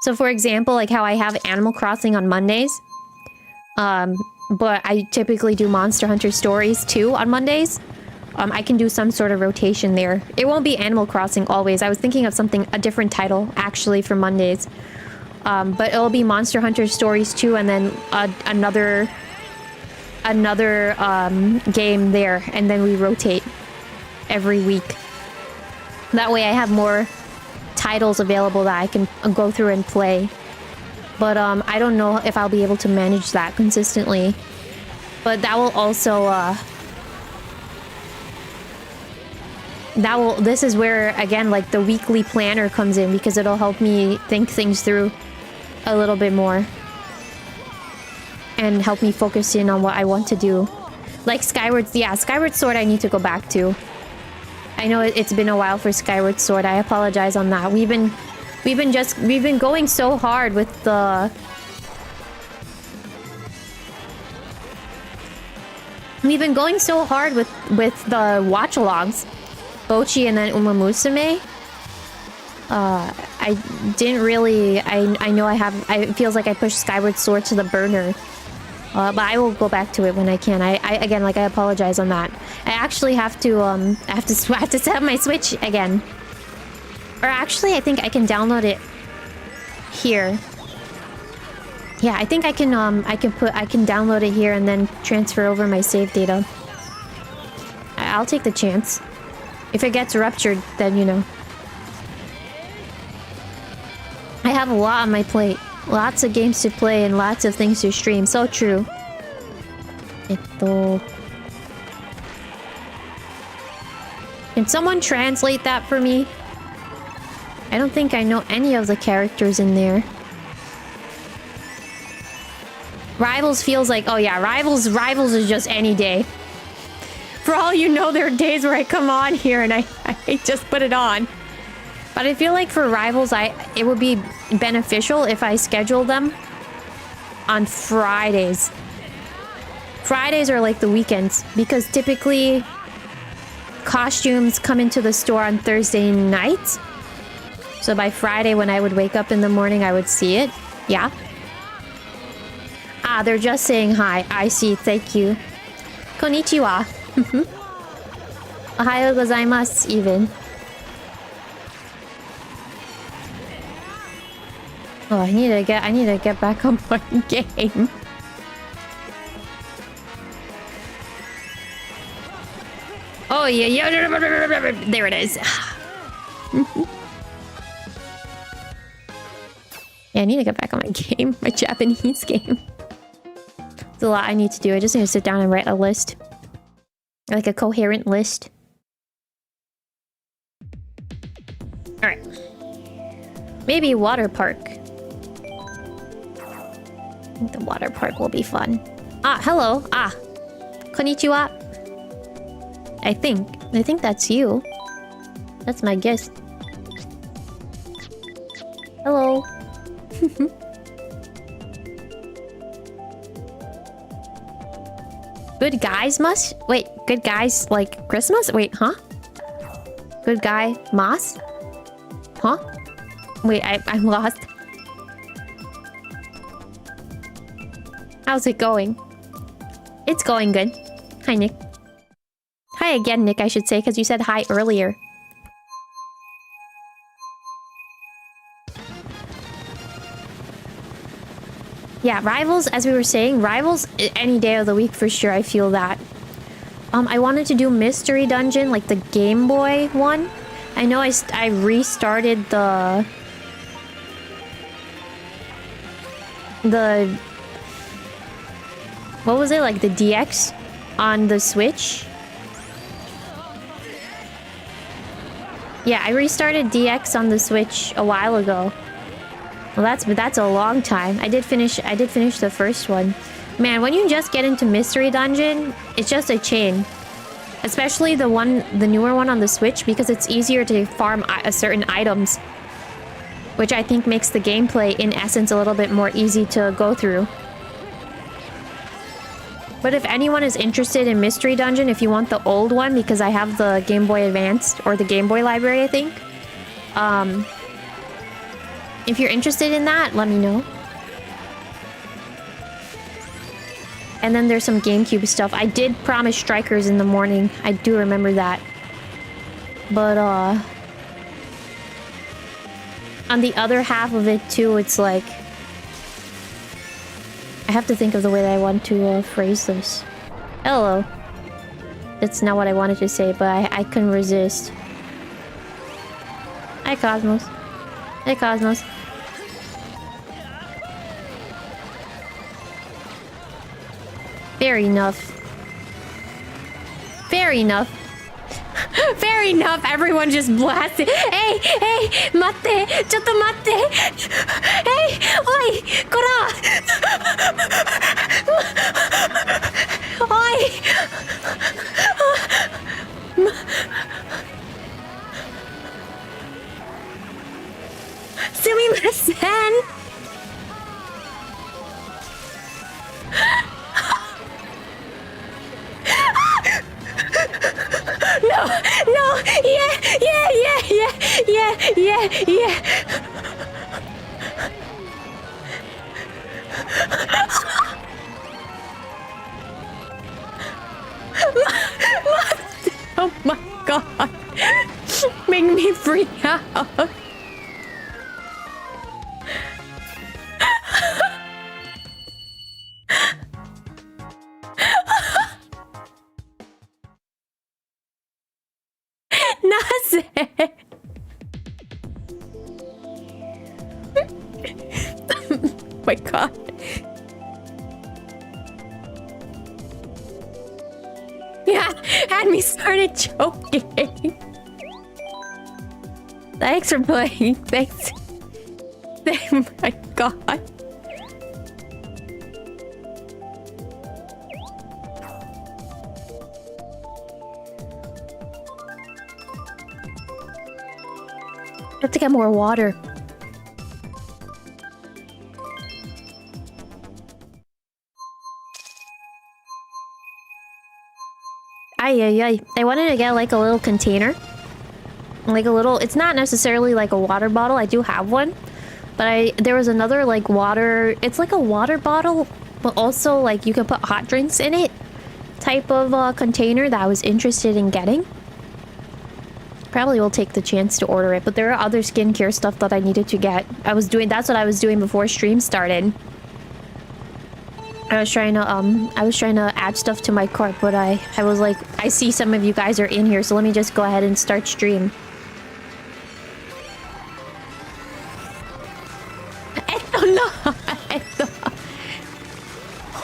So for example, like how I have Animal Crossing on Mondays, but I typically do Monster Hunter Stories too on Mondays. I can do some sort of rotation there. It won't be Animal Crossing always. I was thinking of a different title actually for Mondays. But it'll be Monster Hunter Stories 2 and then another game there, and then we rotate every week. That way I have more titles available that I can go through and play. But I don't know if I'll be able to manage that consistently. But that will also this is where again like the weekly planner comes in, because it'll help me think things through a little bit more and help me focus in on what I want to do. Like Skyward Sword I need to go back to. I know it's been a while for Skyward Sword. I apologize on that. We've been going so hard with the watch-alongs. Bochi and then Uma Musume. I didn't really... I know it feels like I pushed Skyward Sword to the burner. But I will go back to it when I can. Again, like, I apologize on that. I actually have to set up my Switch again. Or actually, I think I can download it here. Yeah, I think I can download it here and then transfer over my save data. I'll take the chance. If it gets ruptured, then, you know. I have a lot on my plate. Lots of games to play and lots of things to stream. So true. Can someone translate that for me? I don't think I know any of the characters in there. Rivals feels like... Oh yeah, Rivals is just any day. For all you know, there are days where I come on here and I just put it on. But I feel like for Rivals, it would be beneficial if I schedule them on Fridays. Fridays are like the weekends, because typically costumes come into the store on Thursday night. So by Friday, when I would wake up in the morning, I would see it. Yeah. Ah, they're just saying hi. I see. Thank you. Konnichiwa. Ohayo gozaimasu, even. Oh, I need to get back on my game. Oh yeah, there it is. Yeah, I need to get back on my game, my Japanese game. There's a lot I need to do. I just need to sit down and write a list. Like a coherent list. Alright. Maybe water park. I think the water park will be fun. Ah, hello. Ah. Konnichiwa. I think that's you. That's my guess. Hello. Good guys must... Wait, good guys like Christmas? Wait, huh? Good guy Moss? Huh? Wait, I'm lost. How's it going? It's going good. Hi, Nick. Hi again, Nick, I should say, because you said hi earlier. Yeah, Rivals, as we were saying, Rivals any day of the week for sure. I feel that. I wanted to do Mystery Dungeon, like the Game Boy one. I know I restarted the what was it, like the DX on the Switch? Yeah, I restarted DX on the Switch a while ago. Well, that's a long time. I did finish the first one. Man, when you just get into Mystery Dungeon, it's just a chain. Especially the newer one on the Switch, because it's easier to farm certain items. Which I think makes the gameplay, in essence, a little bit more easy to go through. But if anyone is interested in Mystery Dungeon, if you want the old one, because I have the Game Boy Advanced, or the Game Boy Library, I think. If you're interested in that, let me know. And then there's some GameCube stuff. I did promise Strikers in the morning. I do remember that. But, on the other half of it, too, it's like... I have to think of the way that I want to phrase this. Hello. That's not what I wanted to say, but I couldn't resist. Hi, Cosmos. Hey, Cosmos. Fair enough. Fair enough. Fair enough. Everyone just blasted. Hey, hey, matte. Chotto matte. Hey, oi, kora. Oi. Sumimasen. No, no, yeah. Oh my god. Make me freak out. Oh my god. Yeah, had me started choking. Thanks for playing. Thanks. Oh my god. I have to get more water. Ay. I wanted to get like a little container. Like a little... It's not necessarily like a water bottle. I do have one. But there was another like water... It's like a water bottle, but also like you can put hot drinks in it. Type of container that I was interested in getting. Probably will take the chance to order it, but there are other skincare stuff that I needed to get. That's what I was doing before stream started. I was trying to add stuff to my cart, but I was like, I see some of you guys are in here, so let me just go ahead and start stream.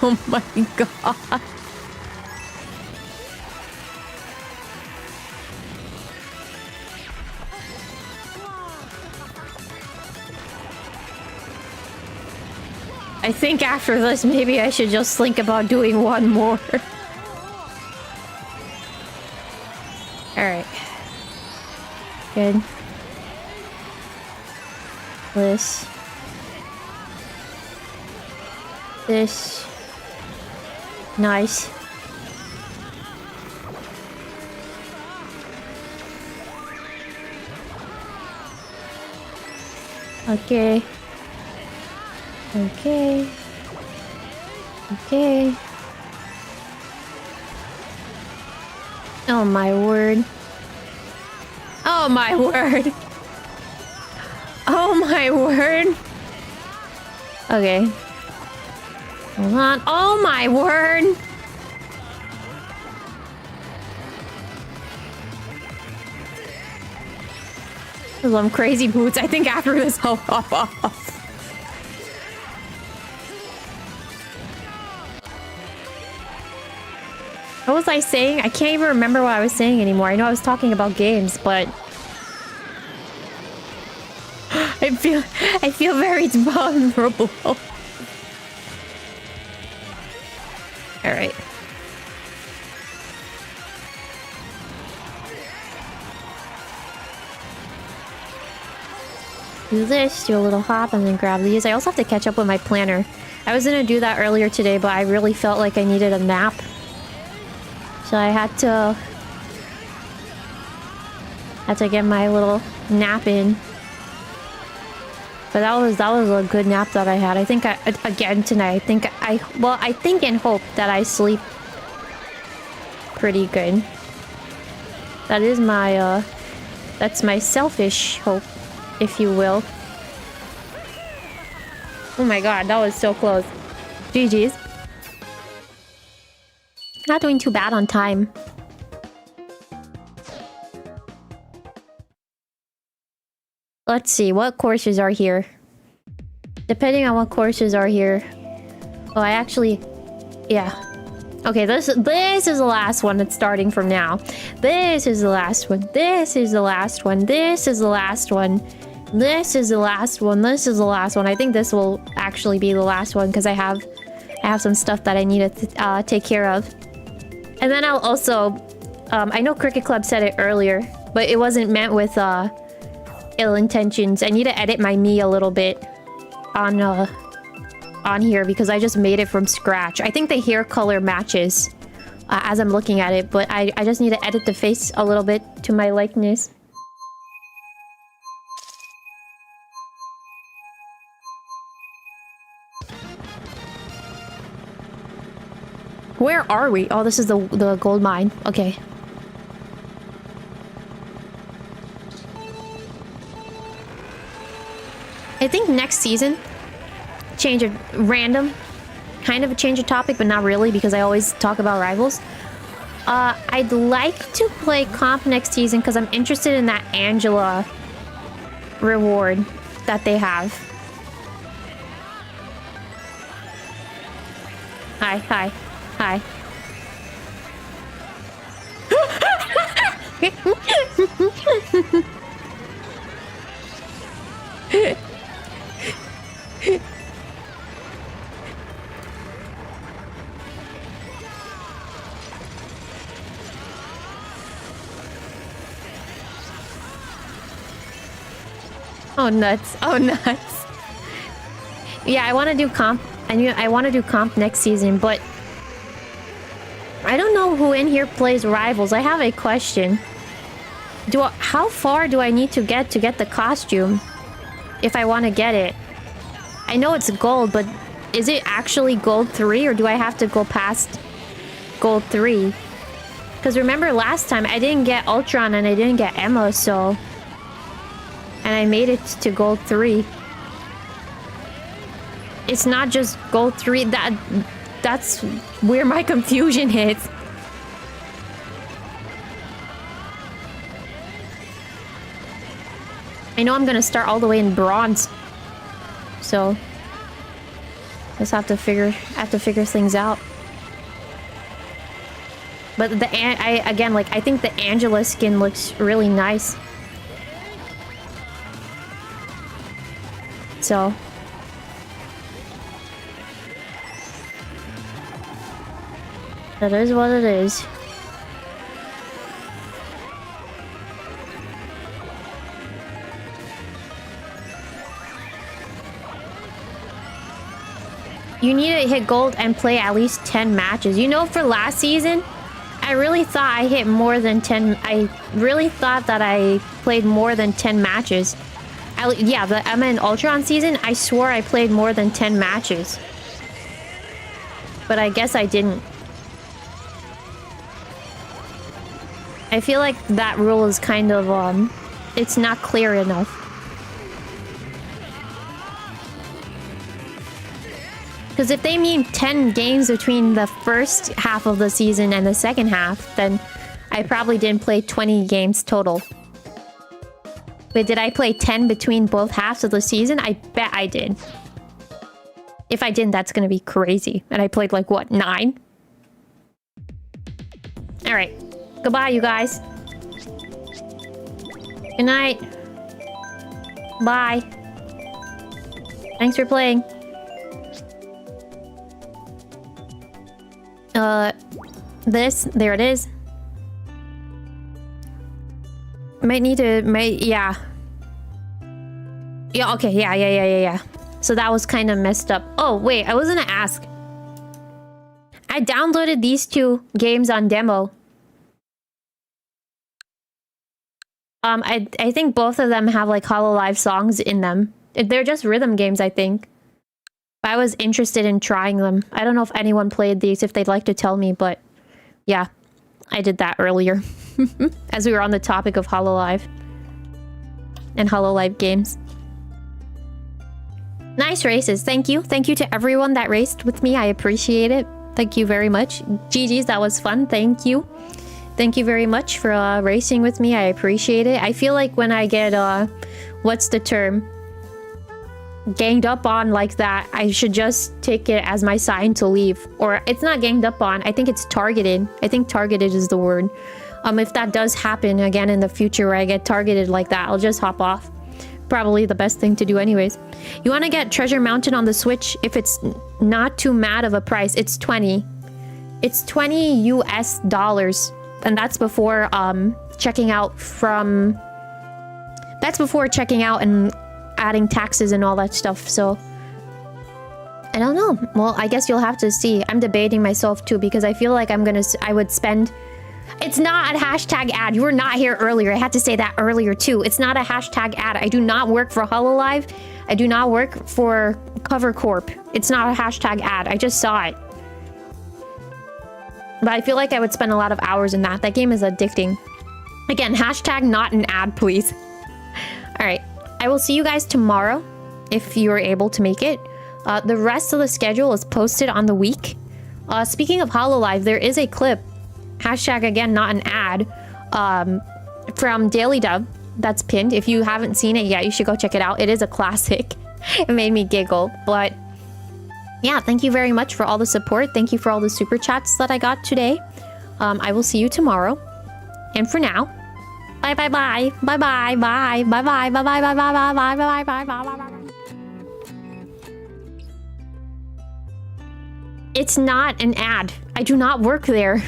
Oh my god. I think after this, maybe I should just think about doing one more. Alright. Good. This. Nice. Okay. Oh my word. Oh my word. Oh my word. Okay. Hold on. Oh my word! Some crazy boots. I think after this I'll hop off. What was I saying? I can't even remember what I was saying anymore. I know I was talking about games, but I feel very vulnerable. All right. Do this, do a little hop, and then grab these. I also have to catch up with my planner. I was gonna do that earlier today, but I really felt like I needed a nap. So I had to get my little nap in. But that was a good nap that I had. I think again tonight, I think and hope that I sleep pretty good. That is my that's my selfish hope, if you will. Oh my god, that was so close. GG's. Not doing too bad on time. Let's see, what courses are here? Depending on what courses are here. Oh, I actually... Yeah. Okay, this is the last one that's starting from now. This is the last one. This is the last one. This is the last one. This is the last one. This is the last one. I think this will actually be the last one because I have some stuff that I need to take care of. And then I'll also... I know Cricket Club said it earlier, but it wasn't meant with ill intentions. I need to edit my me a little bit on here because I just made it from scratch. I think the hair color matches as I'm looking at it, but I just need to edit the face a little bit to my likeness. Where are we? Oh, this is the gold mine. Okay. I think next season, change of random, kind of a change of topic, but not really because I always talk about rivals. I'd like to play comp next season because I'm interested in that Angela reward that they have. Hi, hi, hi. Oh nuts. Oh nuts. Yeah, I want to do comp. I want to do comp next season, but I don't know who in here plays rivals. I have a question. How far do I need to get the costume if I want to get it? I know it's gold, but is it actually gold 3 or do I have to go past gold 3? Because remember last time I didn't get Ultron and I didn't get Emma, so... And I made it to gold 3. It's not just gold 3. That's where my confusion hits. I know I'm gonna start all the way in bronze. So just have to figure things out. But I think the Angela skin looks really nice. So that is what it is. You need to hit gold and play at least 10 matches. You know, for last season, I really thought I hit more than 10. I really thought that I played more than 10 matches. Yeah, the Emma and Ultron season, I swore I played more than 10 matches. But I guess I didn't. I feel like that rule is kind of, it's not clear enough. Because if they mean 10 games between the first half of the season and the second half, then I probably didn't play 20 games total. Wait, did I play 10 between both halves of the season? I bet I did. If I didn't, that's gonna be crazy. And I played like, what, 9? Alright. Goodbye, you guys. Good night. Bye. Thanks for playing. There it is. Might need to, yeah. Yeah, okay, yeah. So that was kind of messed up. Oh, wait, I was gonna ask. I downloaded these 2 games on demo. I think both of them have like HoloLive songs in them. They're just rhythm games, I think. I was interested in trying them. I don't know if anyone played these, if they'd like to tell me, but yeah, I did that earlier. As we were on the topic of HoloLive and HoloLive games. Nice races. Thank you. Thank you to everyone that raced with me. I appreciate it. Thank you very much. GG's, that was fun. Thank you. Thank you very much for racing with me. I appreciate it. I feel like when I get, what's the term? Ganged up on like that, I should just take it as my sign to leave. Or it's not ganged up on. I think it's targeted. I think targeted is the word. If that does happen again in the future where I get targeted like that, I'll just hop off. Probably the best thing to do anyways. You want to get Treasure Mountain on the Switch if it's not too mad of a price. It's 20. It's 20 US dollars. And that's before checking out from... That's before checking out and adding taxes and all that stuff, so... I don't know. Well, I guess you'll have to see. I'm debating myself too because I feel like I would spend... It's not a hashtag ad. You were not here earlier. I had to say that earlier too. It's not a hashtag ad. I do not work for HoloLive. I do not work for Cover Corp. It's not a hashtag ad. I just saw it. But I feel like I would spend a lot of hours in that. That game is addicting. Again, hashtag not an ad, please. Alright. I will see you guys tomorrow if you're able to make it. The rest of the schedule is posted on the week. Speaking of HoloLive, there is a clip. Hashtag, again, not an ad. From DailyDub. That's pinned. If you haven't seen it yet, you should go check it out. It is a classic. It made me giggle. But yeah, thank you very much for all the support. Thank you for all the super chats that I got today. I will see you tomorrow. And for now, bye bye bye. Bye bye bye. Bye bye bye bye bye bye bye bye bye bye bye bye. It's not an ad. I do not work there.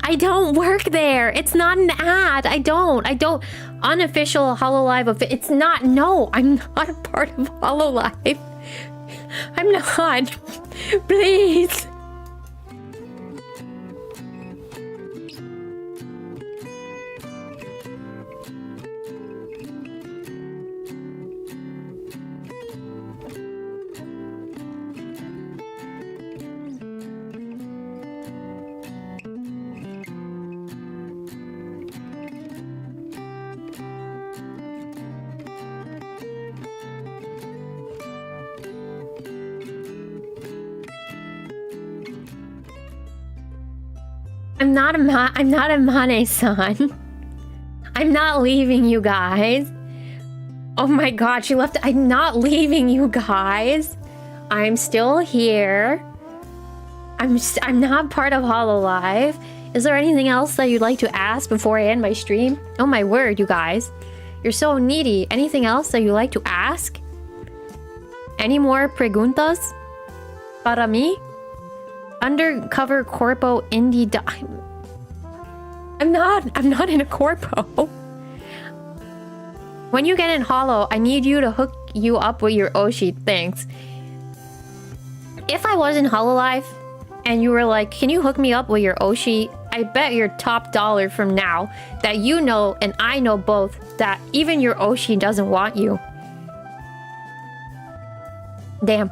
I don't work there. It's not an ad. I don't. Unofficial HoloLive. It's not. No, I'm not a part of HoloLive. I'm not. Please. I'm not a Mane-san. I'm not leaving you guys. Oh my god, she left. I'm not leaving you guys. I'm still here. I'm not part of HoloLive. Is there anything else that you'd like to ask before I end my stream? Oh my word, you guys. You're so needy. Anything else that you'd like to ask? Any more preguntas? Para mí? Undercover corpo indie I'm not in a corpo. When you get in Holo, I need you to hook you up with your Oshi. Thanks. If I was in HoloLive and you were like, can you hook me up with your Oshi? I bet your top dollar from now that you know and I know both that even your Oshi doesn't want you. Damn.